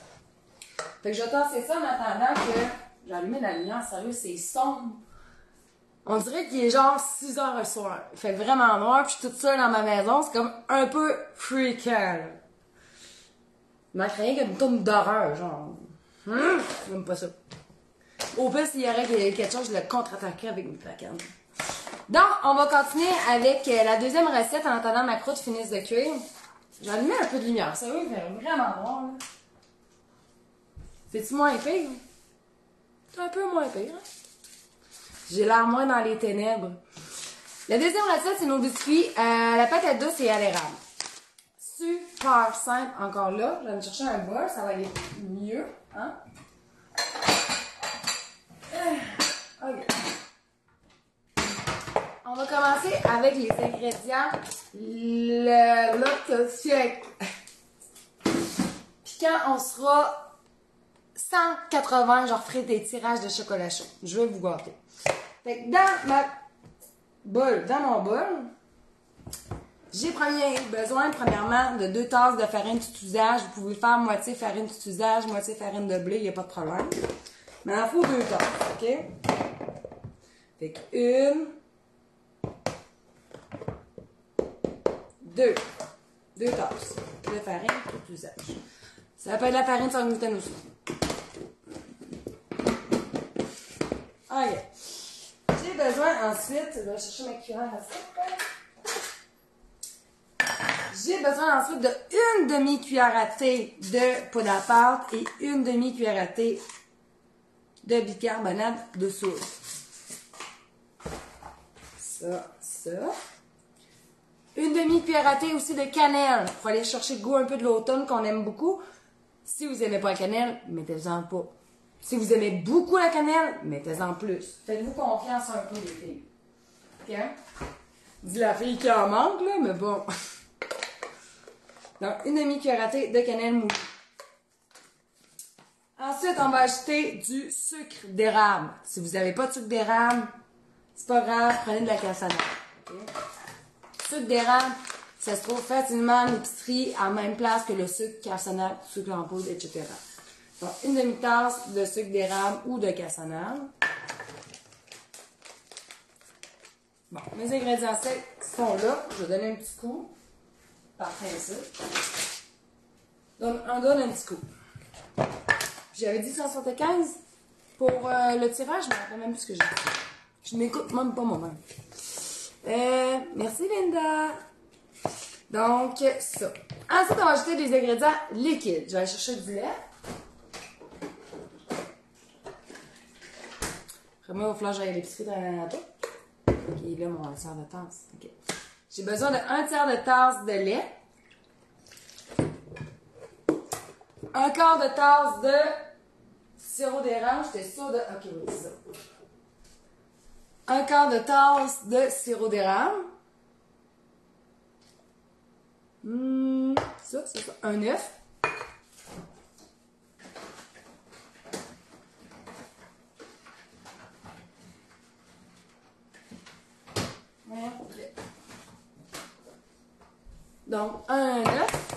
Speaker 1: Fait que je vais tasser ça en attendant que... J'ai allumé la lumière, sérieux, c'est sombre. On dirait qu'il est genre 6 heures le soir. Il fait vraiment noir, puis je suis toute seule dans ma maison. C'est comme un peu freakant. Il manque rien qu'une tourne d'horreur, genre. J'aime pas ça. Au pire, s'il y aurait quelque chose, je le contre-attaquerais avec une placarde. Donc, on va continuer avec la deuxième recette en attendant que ma croûte finisse de cuire. J'ai allumé un peu de lumière. Ça va, il fait vraiment noir, là. C'est-tu moins pire? C'est un peu moins pire, hein? J'ai l'air moins dans les ténèbres. La deuxième recette, c'est nos biscuits. La patate douce et à l'érable. Super simple, encore là. Je vais me chercher un bol, ça va aller mieux. Hein? Ok. On va commencer avec les ingrédients. Le bloc sec. Puis quand on sera 180, je referai des tirages de chocolat chaud. Je vais vous gâter. Fait que dans mon bol, j'ai besoin premièrement de 2 tasses de farine tout usage. Vous pouvez faire moitié farine tout usage, moitié farine de blé, il n'y a pas de problème. Mais il en faut 2 tasses, ok? Fait que 2 tasses de farine tout usage. Ça peut être de la farine sans gluten aussi. Ok. J'ai besoin ensuite, je vais chercher ma cuillère à soupe. J'ai besoin ensuite de une demi-cuillère à thé de poudre à pâte et une demi-cuillère à thé de bicarbonate de soude. Ça. Une demi-cuillère à thé aussi de cannelle. Il faut aller chercher le goût un peu de l'automne qu'on aime beaucoup. Si vous n'aimez pas la cannelle, mettez-en pas. Si vous aimez beaucoup la cannelle, mettez-en plus. Faites-vous confiance un peu, les filles. OK? Dis la fille qui en manque, là, mais bon. Donc, une demi-cuillère à thé de cannelle moulue. Ensuite, on va ajouter du sucre d'érable. Si vous n'avez pas de sucre d'érable, c'est pas grave, prenez de la cassonade. Okay? Sucre d'érable, ça se trouve facilement en épicerie à la même place que le sucre cassonade, sucre en poudre, etc. Donc, une demi-tasse de sucre d'érable ou de cassonade. Bon, mes ingrédients secs sont là. Je vais donner un petit coup. Par principe. Donc, on donne un petit coup. J'avais dit 175 pour le tirage, je ne me rappelle même plus ce que j'ai dit. Je m'écoute même pas moi-même. Merci Linda. Donc, ça. Ensuite, on va ajouter des ingrédients liquides. Je vais aller chercher du lait. Après moi, il va falloir que j'aille à l'épicerie de la nature. Ok, là, mon tiers de tasse. Ok. J'ai besoin de 1 tiers de tasse de lait. 1 quart de tasse de sirop d'érable. J'étais sûre de... Ok, oui, c'est ça. 1 quart de tasse de sirop d'érable. Ça, c'est ça. Un œuf. Donc, un œuf.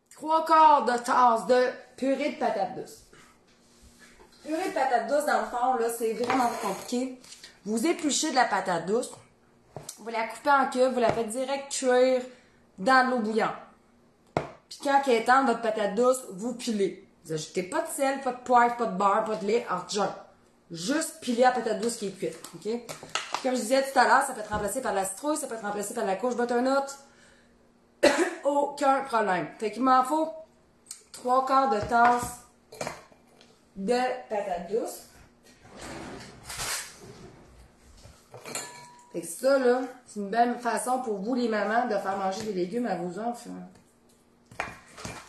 Speaker 1: Trois quarts de tasse de purée de patates douces. Purée de patates douces, dans le fond, là, c'est vraiment compliqué. Vous épluchez de la patate douce. Vous la coupez en cubes, vous la faites direct cuire dans de l'eau bouillante. Puis quand elle est tendre, votre patate douce, vous pilez. Vous ajoutez pas de sel, pas de poivre, pas de beurre, pas de lait, rien. Juste piler la patate douce qui est cuite. OK? Comme je disais tout à l'heure, ça peut être remplacé par de la citrouille, ça peut être remplacé par de la couche butternut. Aucun problème. Fait qu'il m'en faut 3 quarts de tasse de patates douces. Fait que ça, là, c'est une belle façon pour vous, les mamans, de faire manger des légumes à vos enfants.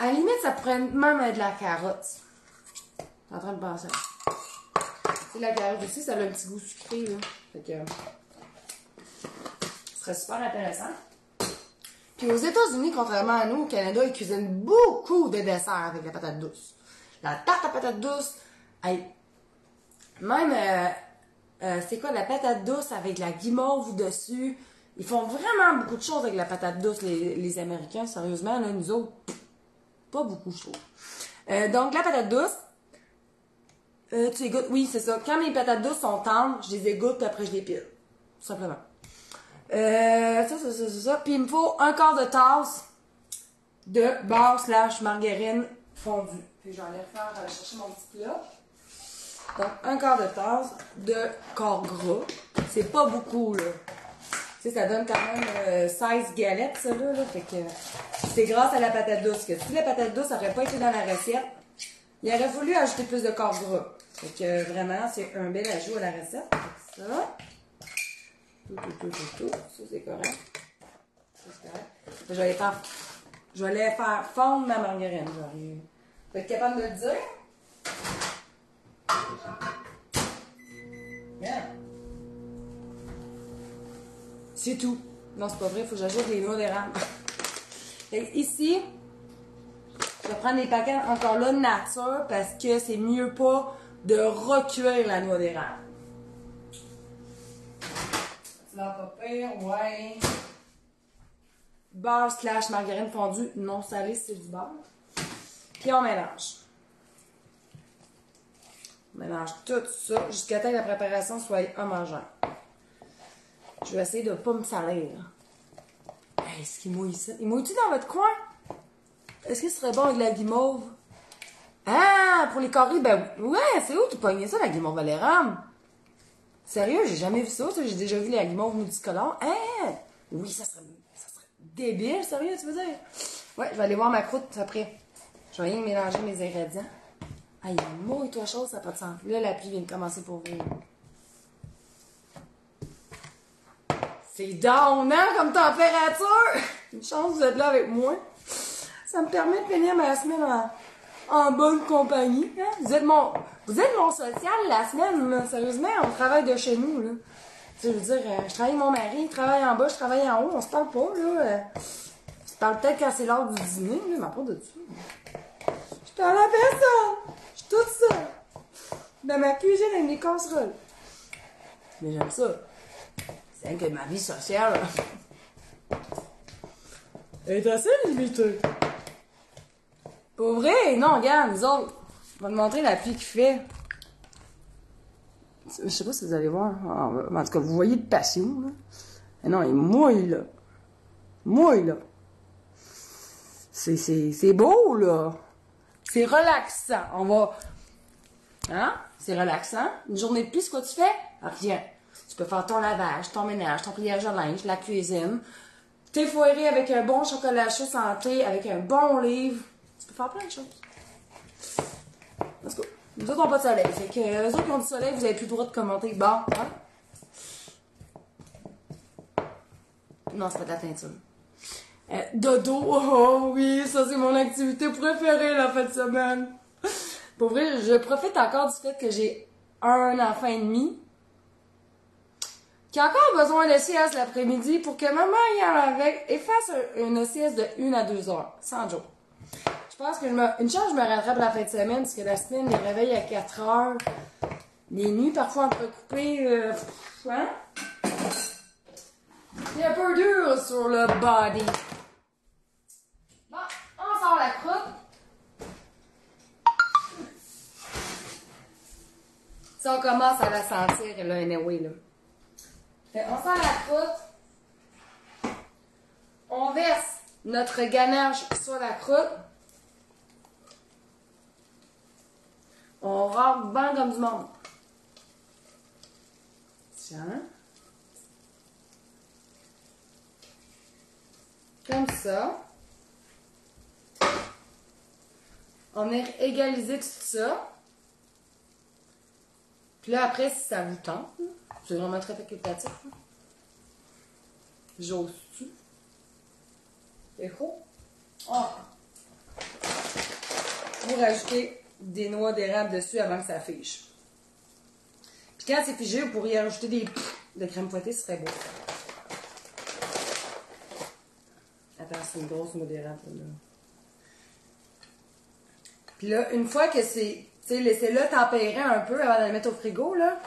Speaker 1: À la limite, ça pourrait même être de la carotte. Je suis en train de penser. C'est la carotte aussi, ça a un petit goût sucré, là. Fait que... ce serait super intéressant. Puis aux États-Unis, contrairement à nous, au Canada, ils cuisinent beaucoup de desserts avec la patate douce. La tarte à patate douce, hey, même, c'est quoi, la patate douce avec la guimauve dessus. Ils font vraiment beaucoup de choses avec la patate douce, les Américains, sérieusement, là, nous autres, pas beaucoup, je trouve. Donc, la patate douce, tu égouttes, oui, c'est ça. Quand mes patates douces sont tendres, je les égoutte, puis après je les pile. Tout simplement. Ça. Puis il me faut 1 quart de tasse de beurre / margarine fondue. Puis je vais aller chercher mon petit plat. Donc 1 quart de tasse de corps gras. C'est pas beaucoup, là. Tu sais, ça donne quand même 16 galettes, ça, là. Fait que c'est grâce à la patate douce. Que si la patate douce n'aurait pas été dans la recette, il aurait fallu ajouter plus de corps gras. Fait que vraiment, c'est un bel ajout à la recette. Fait que ça. Tout. Ça, c'est correct. Ça, c'est correct. Je vais aller faire fondre ma margarine. Vous êtes capable de le dire? Bien. C'est tout. Non, c'est pas vrai. Il faut que j'ajoute les noix d'érable. Ici, je vais prendre des paquets encore là de nature parce que c'est mieux pas de recueillir la noix d'érable. Pas pire, ouais. Beurre / margarine fondue non salée, c'est du beurre. Puis on mélange. On mélange tout ça jusqu'à temps que la préparation soit homogène. Je vais essayer de ne pas me salir. Hey, est-ce qu'il mouille ça? Il mouille-tu dans votre coin? Est-ce que ce serait bon avec de la guimauve? Ah, pour les carrés, ben ouais, c'est où tu pognais ça, la guimauve à l'érable? Sérieux, j'ai jamais vu ça. J'ai déjà vu les guimauves multicolores. Hein? Oui, ça serait débile, sérieux, tu veux dire? Ouais, je vais aller voir ma croûte après. Je vais rien mélanger mes ingrédients. Aïe, mouille-toi chose, ça n'a pas de sens. Là, la pluie vient de commencer pour vous. C'est down, hein, comme température! Une chance, vous êtes là avec moi. Ça me permet de finir ma semaine en bonne compagnie. Hein? Vous êtes mon social la semaine, là. Sérieusement, on travaille de chez nous, là. Tu sais, je veux dire, je travaille avec mon mari, il travaille en bas, je travaille en haut, on se parle pas, là. On se parle peut-être quand c'est l'heure du dîner, là, mais pas de ça. Je parle à personne! Je suis toute seule. Dans ma cuisine avec mes casseroles. Mais j'aime ça. C'est que ma vie sociale, elle est assez limitée. Pas vrai? Non, regarde, nous autres, on va te montrer la pluie qu'il fait. Je sais pas si vous allez voir. En tout cas, vous voyez de passion, là. Mais non, il mouille, là. Mouille, là. C'est beau, là. C'est relaxant. On va... Hein? C'est relaxant. Une journée de pluie, c'est quoi tu fais? Rien. Tu peux faire ton lavage, ton ménage, ton pliage de linge, la cuisine. T'es foiré avec un bon chocolat chaud santé, avec un bon livre. Tu peux faire plein de choses. Let's go. Nous autres, on n'a pas de soleil. Fait que eux autres qui ont du soleil, vous n'avez plus le droit de commenter. Bon, hein? Non, c'est pas de la teinture. Dodo, oh oui, ça c'est mon activité préférée la fin de semaine. Pour vrai, je profite encore du fait que j'ai un enfant et demi qui a encore besoin de sieste l'après-midi pour que maman y aille avec et fasse une sieste de 1 à 2 heures, sans joke. Je pense que une chance je me rattrape la fin de semaine parce que la semaine, les réveils à 4 heures, les nuits parfois entrecoupées, hein? C'est un peu dur sur le body. Bon, on sort la croûte. Ça, on commence à la sentir, là, anyway, là. Fait, on sort la croûte. On verse notre ganache sur la croûte. On rentre bien comme du monde. Tiens. Comme ça. On a égalisé tout ça. Puis là, après, si ça vous tente, c'est vraiment très facultatif. J'ose-tu? C'est gros. Oh. Vous rajoutez des noix d'érable dessus avant que ça fiche. Puis quand c'est figé, vous pourriez rajouter de crème fouettée, ce serait beau. Attends, c'est une grosse noix d'érable, là. Puis là, une fois que c'est... Tu sais, laissez-le tempérer un peu avant de le mettre au frigo, là.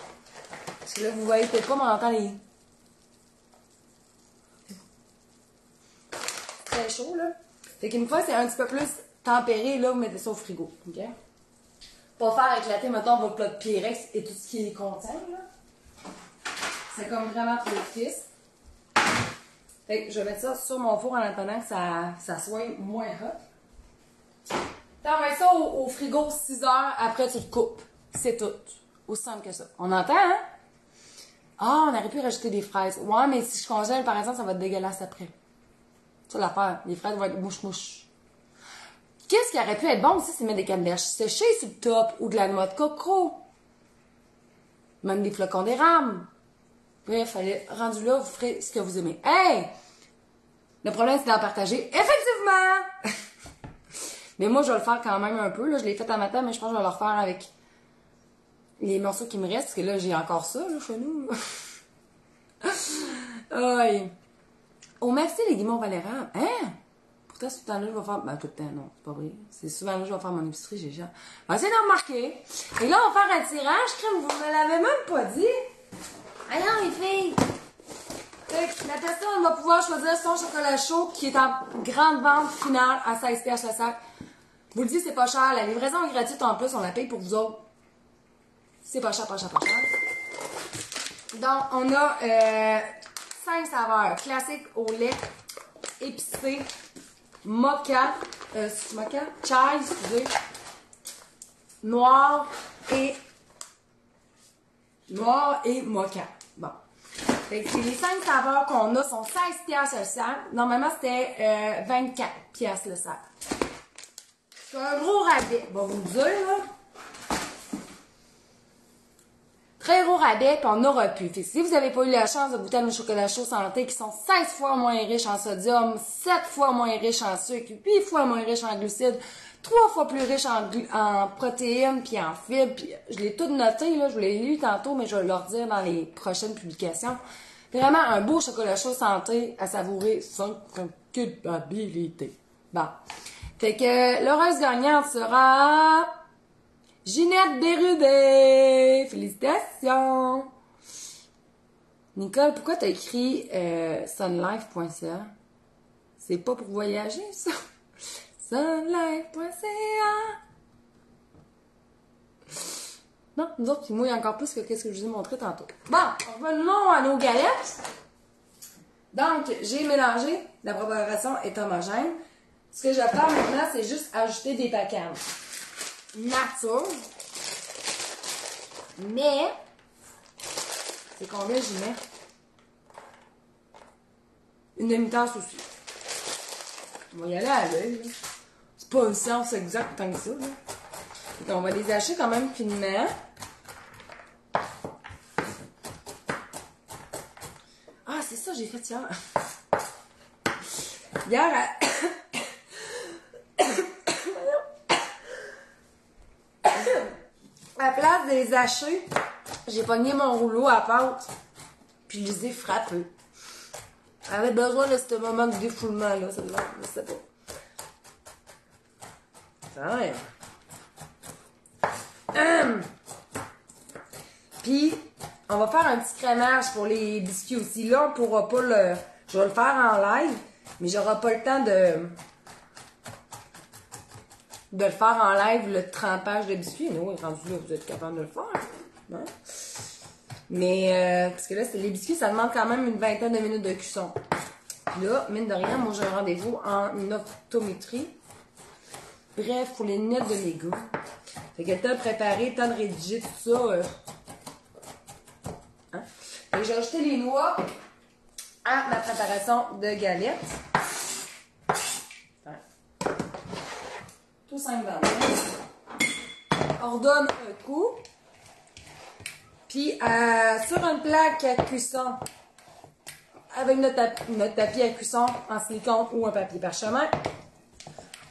Speaker 1: Parce que là, vous voyez peut-être pas, mais on entend les... Très chaud, là. Fait qu'une fois, c'est un petit peu plus tempéré, là, vous mettez ça au frigo, OK? Pas faire éclater, mettons, votre plat de Pyrex et tout ce qui les contient, là. C'est comme vraiment trop fils. Fait que je vais mettre ça sur mon four en attendant que ça soit moins hot. T'envoies ça au frigo 6 heures, après tu le coupes. C'est tout. Aussi simple que ça. On entend, hein? Ah, on aurait pu rajouter des fraises. Ouais, mais si je congèle, par exemple, ça va être dégueulasse après. C'est ça l'affaire. Les fraises vont être mouche-mouche. Qu'est-ce qui aurait pu être bon aussi, c'est mettre des canneberges séchées sur le top ou de la noix de coco. Même des flocons d'érable. Bref, allez, rendu là, vous ferez ce que vous aimez. Hey! Le problème, c'est d'en partager. Effectivement! Mais moi, je vais le faire quand même un peu. Là, je l'ai fait un matin, mais je pense que je vais le refaire avec les morceaux qui me restent. Parce que là, j'ai encore ça, là, chez nous. Aïe. Oh, merci les guimauves à l'érable. Hein? Pourtant, ce temps-là, je vais faire... Ben, tout le temps, non, c'est pas vrai. C'est souvent là, je vais faire mon épicerie, j'ai déjà... On va essayer de remarquer. Et là, on va faire un tirage. Crème, vous me l'avez même pas dit. Ah non, les filles! Fait que la personne, on va pouvoir choisir son chocolat chaud qui est en grande vente finale à 16$ le sac. Je vous le dis, c'est pas cher. La livraison est gratuite en plus, on la paye pour vous autres. C'est pas cher, pas cher, pas cher. Donc, on a 5 saveurs. Classique au lait, épicé, mocha, chai, excusez, noir et noir et mocha. Bon. Fait que c'est les 5 saveurs qu'on a, sont 16 piastres le sac. Normalement, c'était 24 piastres le sac. C'est un gros rabais. Bon, vous me dire, là. Très gros rabais, puis on aura plus. Fait que si vous n'avez pas eu la chance de goûter à nos chocolats chauds santé qui sont 16 fois moins riches en sodium, 7 fois moins riches en sucre, 8 fois moins riches en glucides, 3 fois plus riches en protéines puis en fibres. Puis je l'ai tout noté, là, je vous l'ai lu tantôt, mais je vais le redire dans les prochaines publications. Vraiment un beau chocolat chaud santé à savourer sans culpabilité. Bon. Fait que l'heureuse gagnante sera Ginette Bérubé. Félicitations! Nicole, pourquoi t'as écrit sunlife.ca? C'est pas pour voyager, ça? Sunlife.ca. Non, nous autres, ils mouillent encore plus que ce que je vous ai montré tantôt. Bon, revenons à nos galettes. Donc, j'ai mélangé, la préparation est homogène. Ce que je vais faire maintenant, c'est juste ajouter des pacanes nature. Mais, c'est combien j'y mets? Une demi-tasse aussi. On va y aller à l'œil. C'est pas une science exacte tant que ça. Là. Donc, on va les hacher quand même finement. Ah, c'est ça que j'ai fait hier. Hier, à la place de les hacher, j'ai pogné mon rouleau à pâte, puis je les ai frappés. J'avais besoin de ce moment de défoulement, là, ça je sais pas. Ça va. Puis, on va faire un petit crémage pour les biscuits aussi. Là, on pourra pas le... Je vais le faire en live, mais j'aurai pas le temps de le faire en live, le trempage de biscuits. Non, rendu là, vous êtes capable de le faire. Hein? Mais, parce que là, les biscuits, ça demande quand même une vingtaine de minutes de cuisson. Puis là, mine de rien, moi, j'ai un rendez-vous en optométrie. Bref, pour les nettes de légumes. Fait que le temps de préparer, le temps de rédiger tout ça. Hein? Fait que j'ai ajouté les noix à ma préparation de galettes. Ouais. Tout simplement. Ordonne un coup. Puis, sur une plaque à cuisson, avec notre tapis à cuisson en silicone ou un papier parchemin,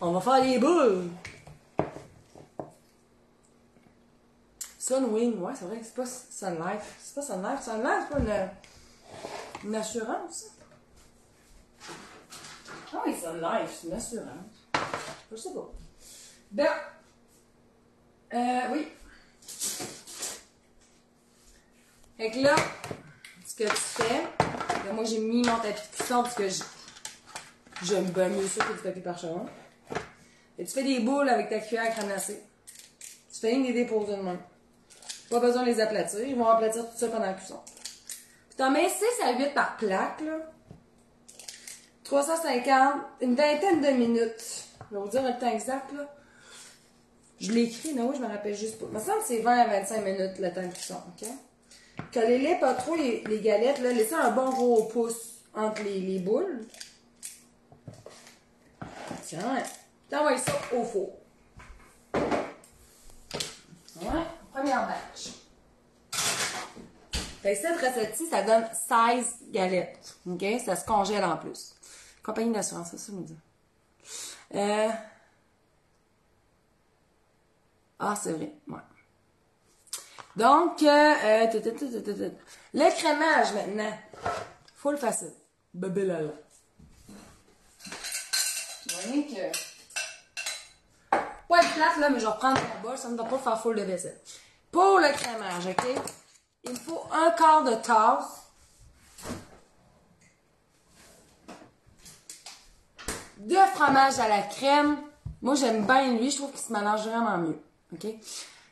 Speaker 1: on va faire les boules. Sunwing, ouais, c'est vrai que c'est pas Sunlife. C'est pas Sunlife. Sunlife, c'est pas une assurance. Ah oui, Sunlife, c'est une assurance. Je sais pas. Ben, oui. Fait que là, ce que tu fais, ben moi j'ai mis mon tapis de cuisson parce que j'aime bien mieux ça que du papier parchemin. Et tu fais des boules avec ta cuillère à crème glacée. Tu fais une des déposer de même. Pas besoin de les aplatir. Ils vont aplatir tout ça pendant la cuisson. Puis t'en mets 6 à 8 par plaque, là. 350, une vingtaine de minutes. Je vais vous dire le temps exact, là. Je l'ai écrit, mais oui, je me rappelle juste pas. Il me semble que c'est 20 à 25 minutes le temps de cuisson, ok? Collez-les pas trop les galettes, là. Laissez un bon gros pouce entre les boules. Tiens, t'envoies ça au four. Ouais, première batch. Fait que cette recette-ci, ça donne 16 galettes. OK? Ça se congèle en plus. Compagnie d'assurance, c'est ça, me dit. Ah, c'est vrai, ouais. Donc, le crémage maintenant. Full facile. Bébé lala. Vous voyez que... Pas de plate, là, mais je vais reprendre la bol, ça ne me doit pas faire full de vaisselle. Pour le crémage, OK? Il me faut un quart de tasse de fromage à la crème. Moi, j'aime bien lui, je trouve qu'il se mélange vraiment mieux. OK?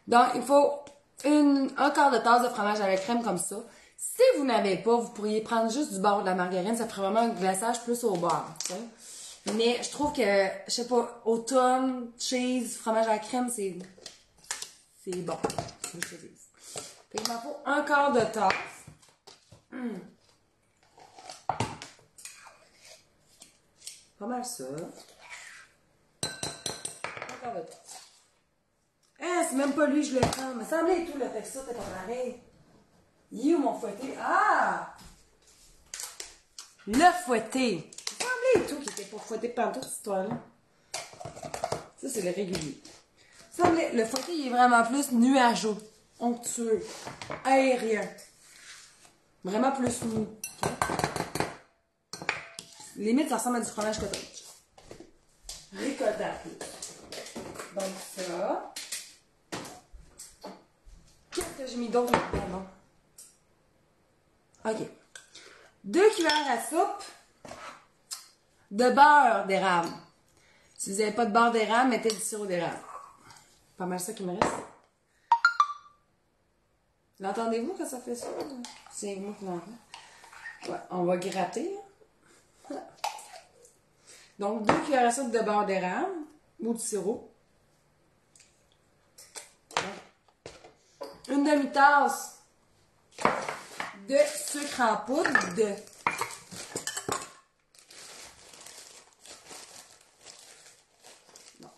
Speaker 1: Donc, il faut un quart de tasse de fromage à la crème comme ça. Si vous n'avez pas, vous pourriez prendre juste du beurre ou de la margarine. Ça ferait vraiment un glaçage plus au beurre. Okay? Mais je trouve que, je sais pas, automne, cheese, fromage à la crème, c'est bon. C'est ce que je dis. Fait qu'il m'en faut un quart de tasse. Pas mal ça. Un quart de tasse. Ah, c'est même pas lui, je le prends. Il me semblait et tout, le texte, t'es pas pareil. Il est où mon fouetté? Ah! Le fouetté. Il me semblait et tout qu'il était pas fouetté par toute cette histoire-là. Ça, c'est le régulier. Il me semblait, le fouetté, il est vraiment plus nuageux, onctueux, aérien. Vraiment plus mou. Limite, ça ressemble à du fromage cottage. Ricotta plus. Donc ça. Qu'est-ce que j'ai mis d'autre là-dedans? OK. 2 cuillères à soupe de beurre d'érable. Si vous n'avez pas de beurre d'érable, mettez du sirop d'érable. Pas mal ça qui me reste. L'entendez-vous quand ça fait ça? C'est moi qui l'entends. Ouais, on va gratter. Donc, 2 cuillères à soupe de beurre d'érable ou de sirop. Une demi-tasse de sucre en poudre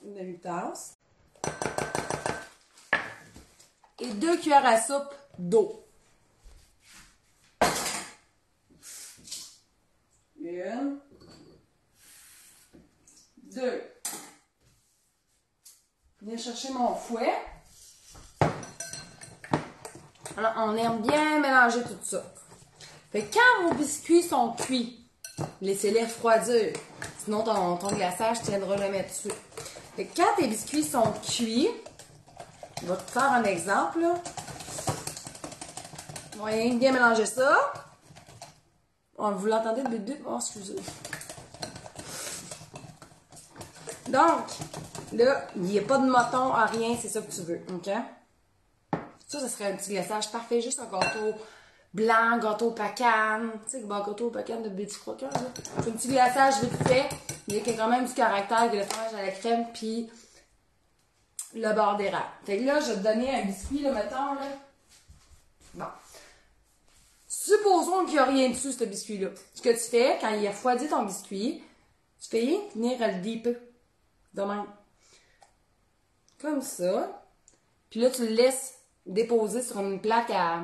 Speaker 1: une demi-tasse. Et 2 cuillères à soupe d'eau. Une. 2. Viens chercher mon fouet. Alors, on aime bien mélanger tout ça. Fait que quand vos biscuits sont cuits, laissez-les refroidir. Sinon, ton glaçage tiendra le mettre dessus. Fait que quand tes biscuits sont cuits, je vais te faire un exemple. Là. On va bien mélanger ça. Oh, vous l'entendez le bip? Oh, excusez. Donc, là, il n'y a pas de moton à rien, c'est ça que tu veux, OK? Ça serait un petit glaçage parfait, juste un gâteau blanc, gâteau pacane, tu sais, le gâteau pacane de Betty Crocker, là. C'est un petit glaçage vite fait, mais il y a quand même du caractère avec le fromage à la crème, puis le beurre d'érable. Fait que là, je vais te donner un biscuit, là, mettons, là. Bon. Supposons qu'il n'y a rien dessus, ce biscuit-là. Ce que tu fais, quand il a refroidi ton biscuit, tu fais venir à le dipper. De même. Comme ça. Puis là, tu le laisses déposer sur une plaque à...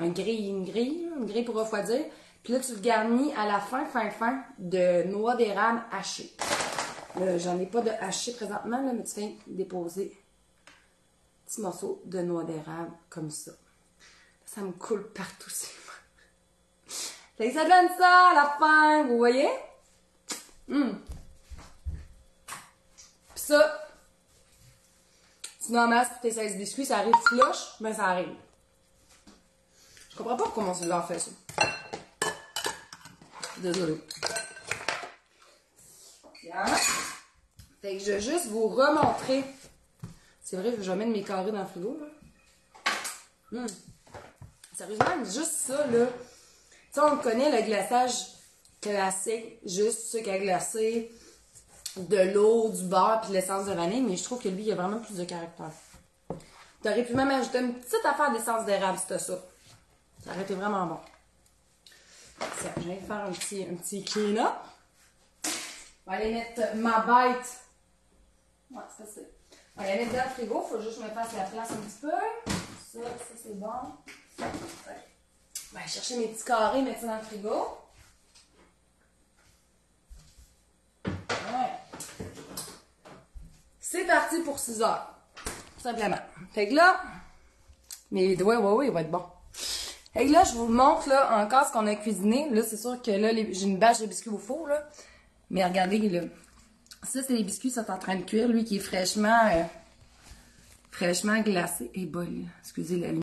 Speaker 1: une grille pour refroidir. Puis là, tu le garnis à la fin de noix d'érable hachées. Là, j'en ai pas de haché présentement, là, mais tu fais déposer un petit morceau de noix d'érable comme ça. Ça me coule partout, c'est moi. Fait que ça donne ça à la fin, vous voyez? Puis ça, tu n'amasses pour tes 16 biscuits, ça arrive flush, mais ça arrive. Je comprends pas comment tu l'as fait ça. Désolée. Bien. Fait que je vais juste vous remontrer. C'est vrai, je vais mettre mes carrés dans le frigo, là. Sérieusement, juste ça, là. Tu sais, on connaît le glaçage classique, juste sucre à glacer, de l'eau, du beurre, puis de l'essence de vanille, mais je trouve que lui, il a vraiment plus de caractère. T'aurais pu même ajouter une petite affaire d'essence d'érable si t'as ça. Ça aurait été vraiment bon. Tiens, je viens de faire un petit clean-up. On va aller mettre ma bête. Ouais, c'est facile. On va aller mettre dans le frigo. Faut juste que je me fasse la place un petit peu. Ça c'est bon. Ouais. On va aller chercher mes petits carrés, mettre ça dans le frigo. Ouais. C'est parti pour 6 heures. Tout simplement. Fait que là, mes doigts, ouais, il va être bon. Fait que là, je vous montre là encore ce qu'on a cuisiné. Là, c'est sûr que là, j'ai une bâche de biscuits au four, là. Mais regardez, là. Ça, c'est les biscuits qui sont en train de cuire. Lui qui est fraîchement glacé. Et bol, excusez la lumière.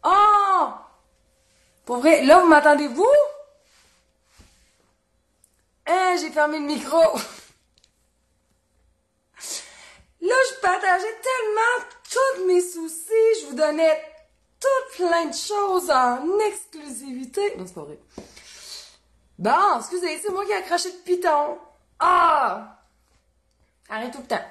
Speaker 1: Oh! Pour vrai, là, vous m'entendez-vous? Hein, j'ai fermé le micro. Là, je partageais tellement tous mes soucis. Je vous donnais tout plein de choses en exclusivité. Non, c'est pas vrai. Bon, excusez, c'est moi qui ai accroché le piton. Ah! Arrête tout le temps.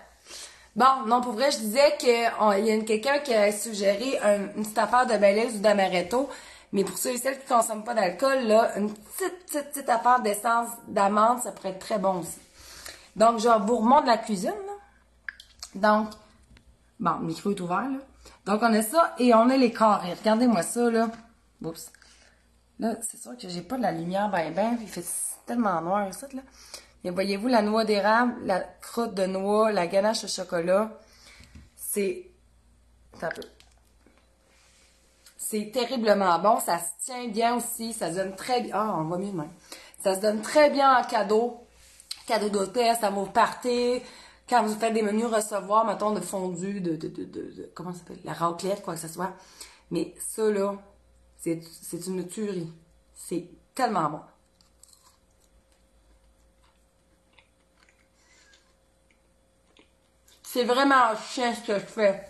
Speaker 1: Bon, non, pour vrai, je disais qu'il y a quelqu'un qui a suggéré une petite affaire de Baileys ou d'amaretto. Mais pour ceux et celles qui ne consomment pas d'alcool, là, une petite affaire d'essence d'amande, ça pourrait être très bon aussi. Donc, je vous remonte la cuisine, là. Donc, bon, le micro est ouvert, là. Donc, on a ça et on a les carrés. Regardez-moi ça, là. Oups. Là, c'est sûr que j'ai pas de la lumière ben. Il fait tellement noir, ça, là. Et voyez-vous, la noix d'érable, la croûte de noix, la ganache au chocolat, c'est... Ça peut... C'est terriblement bon. Ça se tient bien aussi. Ça se donne très bien... Ah, on va mieux de même. Ça se donne très bien en cadeau. Cadeau d'hôtesse, à vos parties. Quand vous faites des menus recevoir, mettons, de fondue, comment ça s'appelle? La raclette, quoi que ce soit. Mais ça, là, c'est une tuerie. C'est tellement bon. C'est vraiment chien ce que je fais.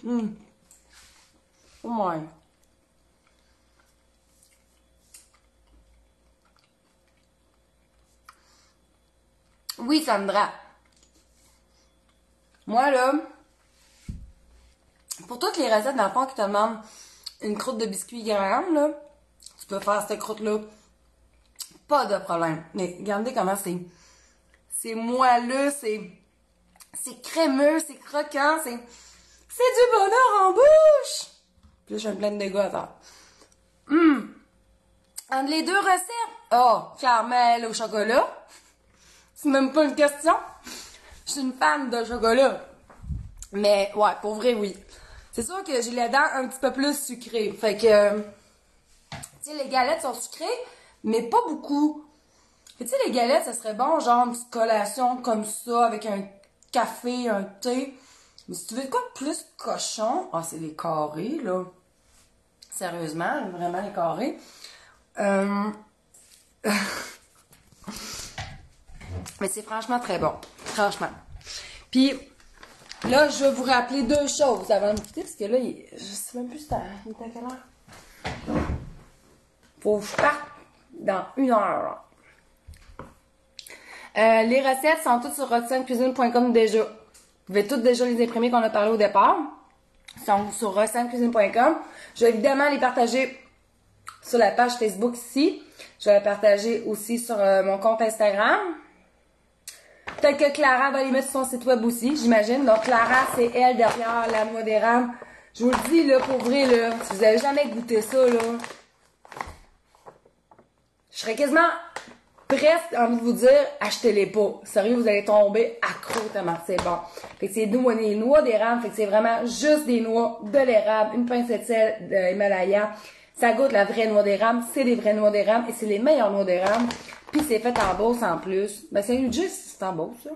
Speaker 1: Oh my. Oui, Sandra. Moi, là, pour toutes les recettes d'enfants qui te demandent une croûte de biscuit Graham, là, tu peux faire cette croûte-là. Pas de problème. Mais regardez comment c'est moelleux, c'est crémeux, c'est croquant, c'est du bonheur en bouche. Puis là, j'ai plein de dégâts à faire. Entre les deux recettes, oh, caramel au chocolat. C'est même pas une question. Je suis une fan de chocolat. Mais ouais, pour vrai, oui. C'est sûr que j'ai les dents un petit peu plus sucrées. Fait que, tu sais, les galettes sont sucrées, mais pas beaucoup. Tu sais, les galettes, ça serait bon, genre une petite collation comme ça, avec un café, un thé. Mais si tu veux de quoi de plus cochon, ah, c'est les carrés, là. Sérieusement, vraiment les carrés. Mais c'est franchement très bon. Franchement. Puis, là, je vais vous rappeler deux choses avant de me quitter, parce que là, je sais même plus si il est à quelle heure. Faut que je parte dans 1 heure. Les recettes sont toutes sur roxanecuisine.com déjà. Vous pouvez toutes déjà les imprimer qu'on a parlé au départ. Ils sont sur roxanecuisine.com. Je vais évidemment les partager sur la page Facebook ici. Je vais les partager aussi sur mon compte Instagram. Peut-être que Clara va les mettre sur son site web aussi, j'imagine. Donc Clara, c'est elle derrière la noix d'érable. Je vous le dis, là, pour vrai, là, si vous avez jamais goûté ça, là, je serais quasiment presque envie de vous dire, achetez-les pas. Sérieux, vous allez tomber accro tellement c'est bon. Fait que c'est des noix d'érable, fait que c'est vraiment juste des noix, de l'érable, une pincée de sel de Himalaya. Ça goûte la vraie noix d'érable, c'est des vraies noix d'érable et c'est les meilleures noix d'érable. Puis c'est fait en Beauce en plus. Ben c'est juste c'est en Beauce, ça.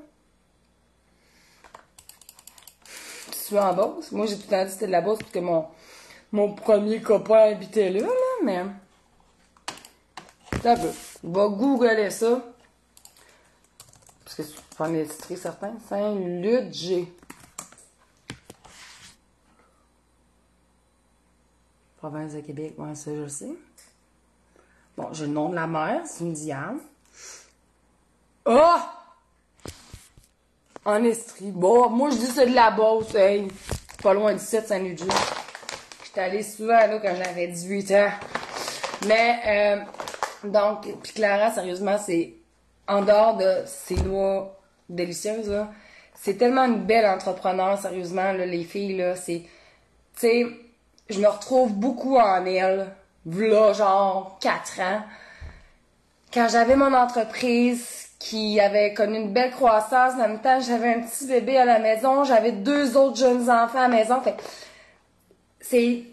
Speaker 1: Tu es en Beauce? Moi j'ai tout le temps dit que c'était de la Beauce parce que mon premier copain habitait là, mais. Ça peut. Je vais googler ça. Parce que tu peux en illustrer certains. Saint-Ludger. Province de Québec, ouais, ça je sais. Bon, j'ai le nom de la mère, c'est une Diane. Oh! En Estrie. Bon, moi je dis c'est de la Beauce, hey. C'est pas loin du site Saint-Ludger. J'étais allée souvent là quand j'avais 18 ans. Mais, donc, puis Clara, sérieusement, c'est en dehors de ces noix délicieuses, là, c'est tellement une belle entrepreneur, sérieusement, là, les filles, là, c'est, tu sais, je me retrouve beaucoup en elle, v'là, genre, 4 ans, quand j'avais mon entreprise qui avait connu une belle croissance, en même temps, j'avais un petit bébé à la maison, j'avais 2 autres jeunes enfants à la maison, fait c'est,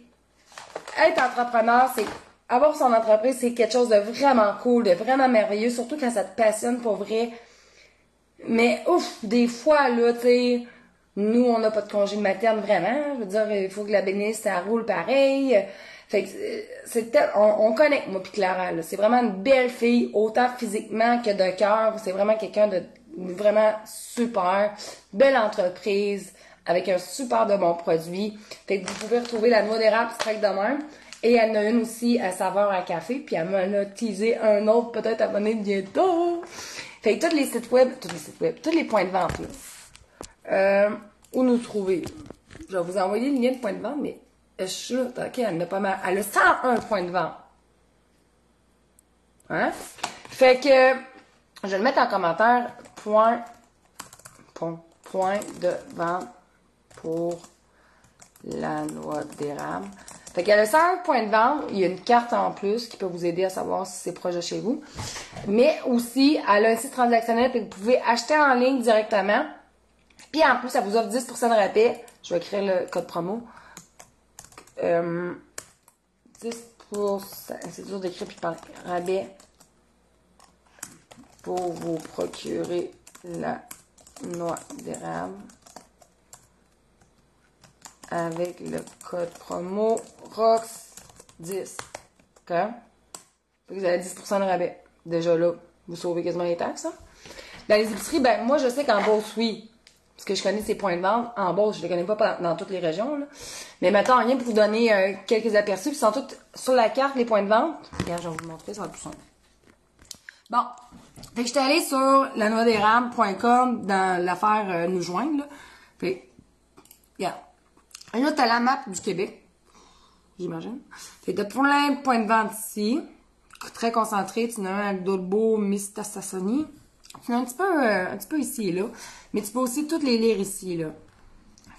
Speaker 1: être entrepreneur, c'est avoir son entreprise, c'est quelque chose de vraiment cool, de vraiment merveilleux, surtout quand ça te passionne pour vrai. Mais ouf, des fois, là, tu sais, nous, on n'a pas de congé de materne vraiment. Je veux dire, il faut que la bénisse, ça roule pareil. Fait que on connecte, moi pis Clara, là. C'est vraiment une belle fille, autant physiquement que de cœur. C'est vraiment quelqu'un de vraiment super. Belle entreprise, avec un super de bon produit. Fait que vous pouvez retrouver la noix d'érable strike de même. Et elle en a une aussi à saveur à café, puis elle m'en a teasé un autre peut-être à venir bientôt. Fait que tous les points de vente, là. Où nous trouver? Je vais vous envoyer le lien de point de vente, mais je suis là, ok, elle en a pas mal. Elle a 101 points de vente. Hein? Fait que, je vais le mettre en commentaire, point de vente pour la noix d'érable. Fait qu'elle a 101 points de vente, il y a une carte en plus qui peut vous aider à savoir si c'est proche de chez vous. Mais aussi, elle a un site transactionnel et vous pouvez acheter en ligne directement. Puis en plus, ça vous offre 10% de rabais. Je vais écrire le code promo. 10%, c'est dur d'écrire puis par rabais pour vous procurer la noix d'érable avec le code promo ROX10. OK? Vous avez 10% de rabais. Déjà là, vous sauvez quasiment les taxes. Hein? Dans les épiceries, ben moi je sais qu'en Beauce, oui. Parce que je connais ces points de vente. En Beauce, je les connais pas dans toutes les régions. Là. Mais maintenant, rien pour vous donner quelques aperçus. Puis ils sont tous sur la carte, les points de vente. Regarde, je vais vous montrer, ça va être plus simple. Bon. Fait que j'étais allée sur lanoixdérable.com dans l'affaire Nous joindre. Là. Fait regarde. Et là, t'as la map du Québec. J'imagine. Fait que t'as plein de points de vente ici. Très concentré. Tu en as un avec Dolbeau, Mistassoni. Tu en as un petit peu ici et là. Mais tu peux aussi toutes les lire ici, là.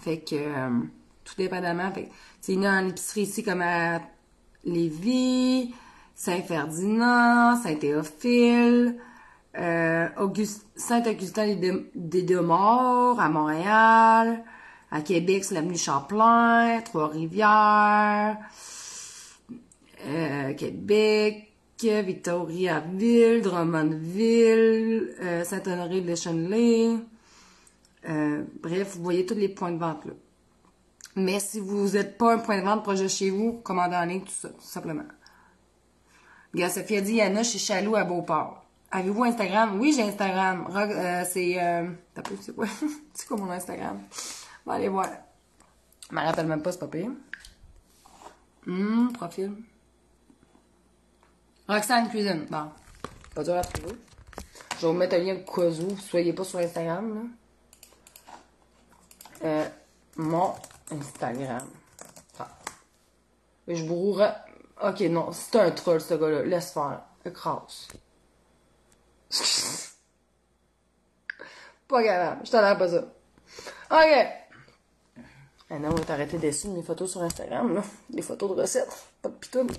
Speaker 1: Fait que, tout dépendamment. Fait que, il y en a en épicerie ici comme à Lévis, Saint-Ferdinand, Saint-Théophile, Saint-Augustin des Deux-Morts, à Montréal, à Québec, c'est l'avenue Champlain, Trois-Rivières, Québec, Victoriaville, Drummondville, Saint-Honoré-de-Chenelay. Bref, vous voyez tous les points de vente là. Mais si vous n'êtes pas un point de vente proche de chez vous, commandez en ligne, tout ça, tout simplement. Regarde, Sophie a dit, Yana, chez Chaloux à Beauport. Avez-vous Instagram? Oui, j'ai Instagram. T'as pas, c'est quoi? C'est quoi mon Instagram? On va aller voir. Je me rappelle même pas, c'est pas pire. Profil. Roxane Cuisine. Bon. Pas dur à trouver. Je vais vous mettre un lien de cas où vous soyez pas sur Instagram, là. Mon Instagram. Ah. Je bourre. Ok, non. C'est un troll, ce gars-là. Laisse faire. Écrase. Pas grave. Je t'en ai pas ça. Ok. Maintenant, on va t'arrêter dessus de mes photos sur Instagram, là. Des photos de recettes. Pas de pitoune.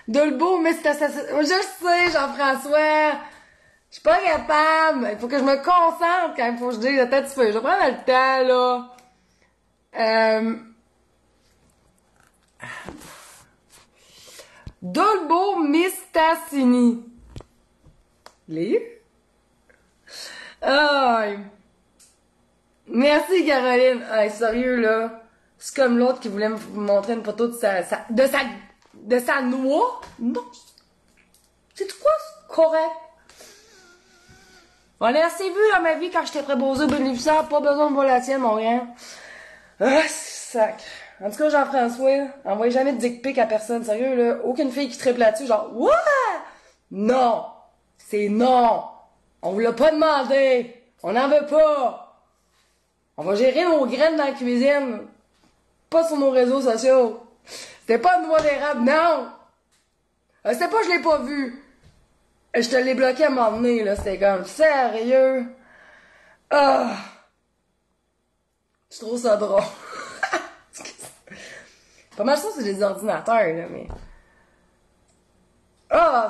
Speaker 1: Dolbeau, mais c'est je sais, Jean-François. Je suis pas capable. Il faut que je me concentre quand il faut que je dise la tête du feu. Je vais prendre le temps, là. Dolbeau Mistassini. Lire? Merci, Caroline. Sérieux, là. C'est comme l'autre qui voulait me montrer une photo de sa noix. Non. C'est quoi? C'est correct. On a assez vu dans ma vie quand j'étais préposée bénéficiaire. Pas besoin de voir la tienne, mon rien. Sacre. En tout cas, Jean-François, envoyez jamais de dick pic à personne. Sérieux, là. Aucune fille qui triple là-dessus, genre, ouais! Non. C'est non. On vous l'a pas demandé. On n'en veut pas. On va gérer nos graines dans la cuisine. Pas sur nos réseaux sociaux. C'était pas une noix d'érable, non. C'était pas, je l'ai pas vu. Je te l'ai bloqué à un moment donné, là. C'était comme, sérieux. Je trouve ça drôle. Pas mal ça, c'est des ordinateurs, là, mais...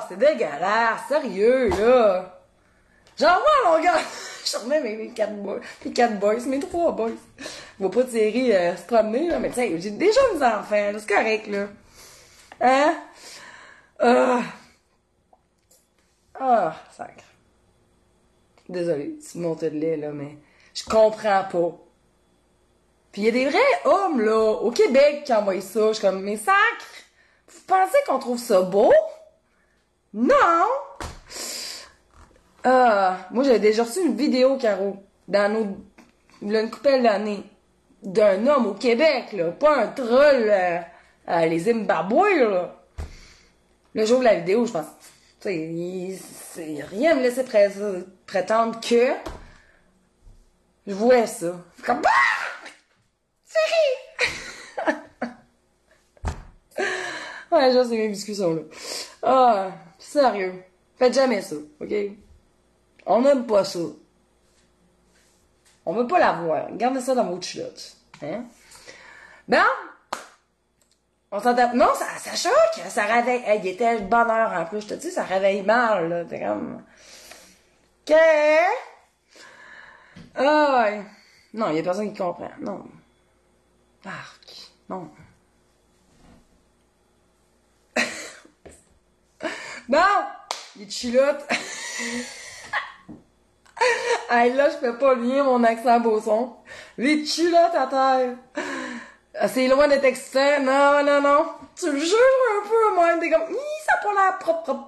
Speaker 1: c'est dégueulasse, sérieux, là. J'envoie mon gars. Je remets mes 4 boys. Mes 4 boys, mes 3 boys. Je vois pas de série se promener, là, mais tu sais, j'ai déjà mes enfants, là, c'est correct, là. Hein? Sacre. Désolée, c'est une montée de lait, là, mais je comprends pas. Puis il y a des vrais hommes, là, au Québec qui envoient ça. Je suis comme, mais sacre! Vous pensez qu'on trouve ça beau? Non! Moi, j'avais déjà reçu une vidéo, Caro, une couple d'années, d'un homme au Québec, là, pas un troll les Zimbabwe, là. Le jour de la vidéo, je pense, tu sais, rien me laissait prétendre que je voyais ça. C'est comme, Chérie! Ouais, genre, c'est mes discussions, là. Sérieux. Faites jamais ça, ok? On n'aime pas ça. On veut pas la voir. Gardez ça dans vos culottes. Hein? Bon. On s'entend. Non, ça choque. Ça réveille. Hey, il était de bonne heure en plus. Je te dis, ça réveille mal, là. T'es comme. OK. Ouais. Non, il y a personne qui comprend. Non. Arc. Non. Bon. Les culottes. Hey, là, je peux pas lier mon accent Beauson. Les culottes à terre. C'est loin d'être extrait. Non, non, non. Tu le juges un peu, moi. T'es comme, ça a pas l'air propre.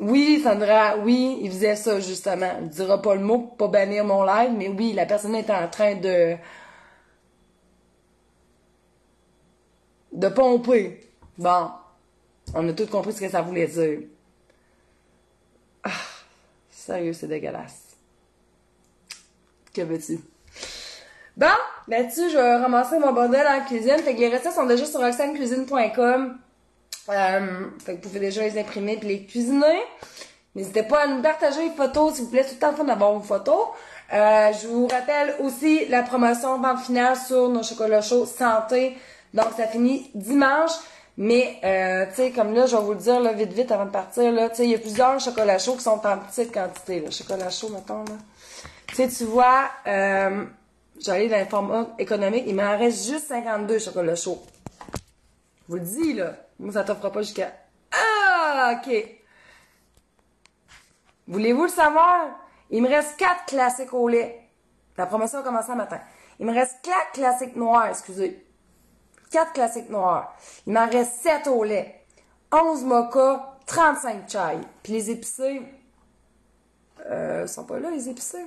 Speaker 1: Oui, Sandra, oui, il faisait ça, justement. Il dira pas le mot pour pas bannir mon live, mais oui, la personne était en train de pomper. Bon. On a tous compris ce que ça voulait dire. Sérieux, c'est dégueulasse. Que veux-tu? Bon, là-dessus, je vais ramasser mon bordel en cuisine. Fait que les recettes sont déjà sur roxanecuisine.com. Fait que vous pouvez déjà les imprimer et les cuisiner. N'hésitez pas à nous partager les photos, s'il vous plaît. C'est tout le temps le fun d'avoir vos photos. Je vous rappelle aussi la promotion vente finale sur nos chocolats chauds santé. Donc, ça finit dimanche. Mais, tu sais, comme là, je vais vous le dire, là, vite, avant de partir, là, tu sais, il y a plusieurs chocolats chauds qui sont en petite quantité, là. Chocolat chaud, mettons, là. Tu sais, tu vois, j'allais dans le format économique, il m'en reste juste 52 chocolats chauds. Je vous le dis, là. Moi, ça t'offre pas jusqu'à... OK. Voulez-vous le savoir? Il me reste 4 classiques au lait. La promotion a commencé un matin. Il me reste 4 classiques noirs, excusez. 4 classiques noirs. Il m'en reste 7 au lait. 11 mocha, 35 chai. Puis les épicés... sont pas là, les épicés?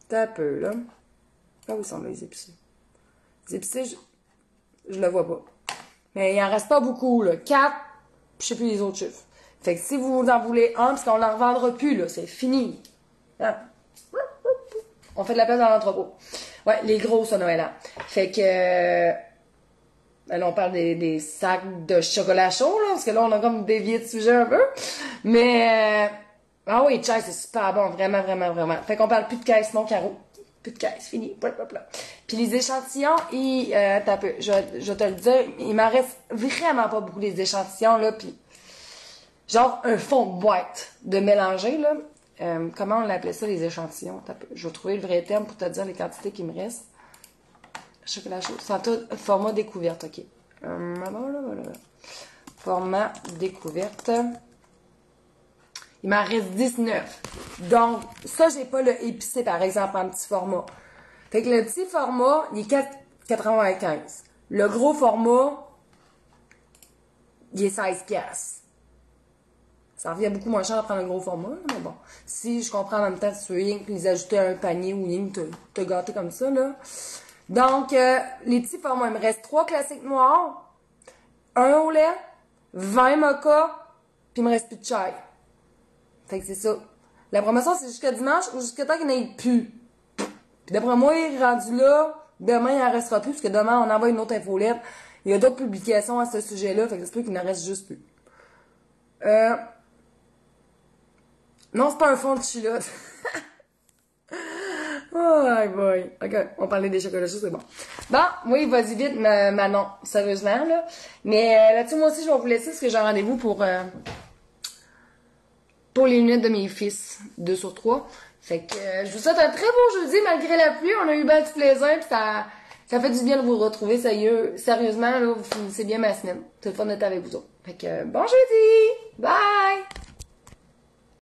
Speaker 1: T'as un peu, là. Ah oui, ils sont là, les épicés. Les épicés, je le vois pas. Mais il en reste pas beaucoup, là. 4, je sais plus les autres chiffres. Fait que si vous en voulez un, parce qu'on en revendra plus, là, c'est fini. Hein? On fait de la place dans l'entrepôt. Ouais, les grosses à Noël. Fait que... là, on parle des sacs de chocolat chaud, là, parce que là, on a comme dévié de sujet un peu. Mais... ah oui, chai, c'est super bon, vraiment, vraiment, vraiment. Fait qu'on parle plus de caisse, non, Caro. Plus de caisse, fini. Puis les échantillons, t'as peu, je vais te le dire, il m'en reste vraiment pas beaucoup des échantillons, là, puis genre un fond de boîte de mélanger, là. Comment on l'appelait ça, les échantillons? Je vais trouver le vrai terme pour te dire les quantités qui me restent. Chocolat chaud. C'est tout format découverte, OK. Voilà. Format découverte. Il m'en reste 19. Donc, ça, j'ai pas le épicé, par exemple, en petit format. Fait que le petit format, il est 4,95. Le gros format, il est 16 piastres. Ça revient beaucoup moins cher à prendre un gros format, mais bon. Si je comprends en même temps, si tu veux rien que les ajouter à un panier ou rien que te gâter comme ça, là. Donc, les petits formats, il me reste 3 classiques noirs, 1 au lait, 20 mocha, puis il me reste plus de chai. Fait que c'est ça. La promotion, c'est jusqu'à dimanche ou jusqu'à temps qu'il n'ait plus. Puis d'après moi, rendu là, demain, il n'en restera plus, parce que demain, on envoie une autre infolette. Il y a d'autres publications à ce sujet-là, fait que c'est peut qu'il n'en reste juste plus. Non, c'est pas un fond de culotte. Oh boy. OK, on parlait des chocolats chauds, c'est bon. Bon, oui, vas-y vite, Manon. Sérieusement, là. Mais là-dessus, moi aussi, je vais vous laisser parce que j'ai un rendez-vous pour les lunettes de mes fils. 2 sur 3. Fait que je vous souhaite un très beau jeudi malgré la pluie. On a eu bien du plaisir, puis ça fait du bien de vous retrouver. Sérieusement, là, vous finissez bien ma semaine. C'est le fun d'être avec vous autres. Fait que bon jeudi! Bye!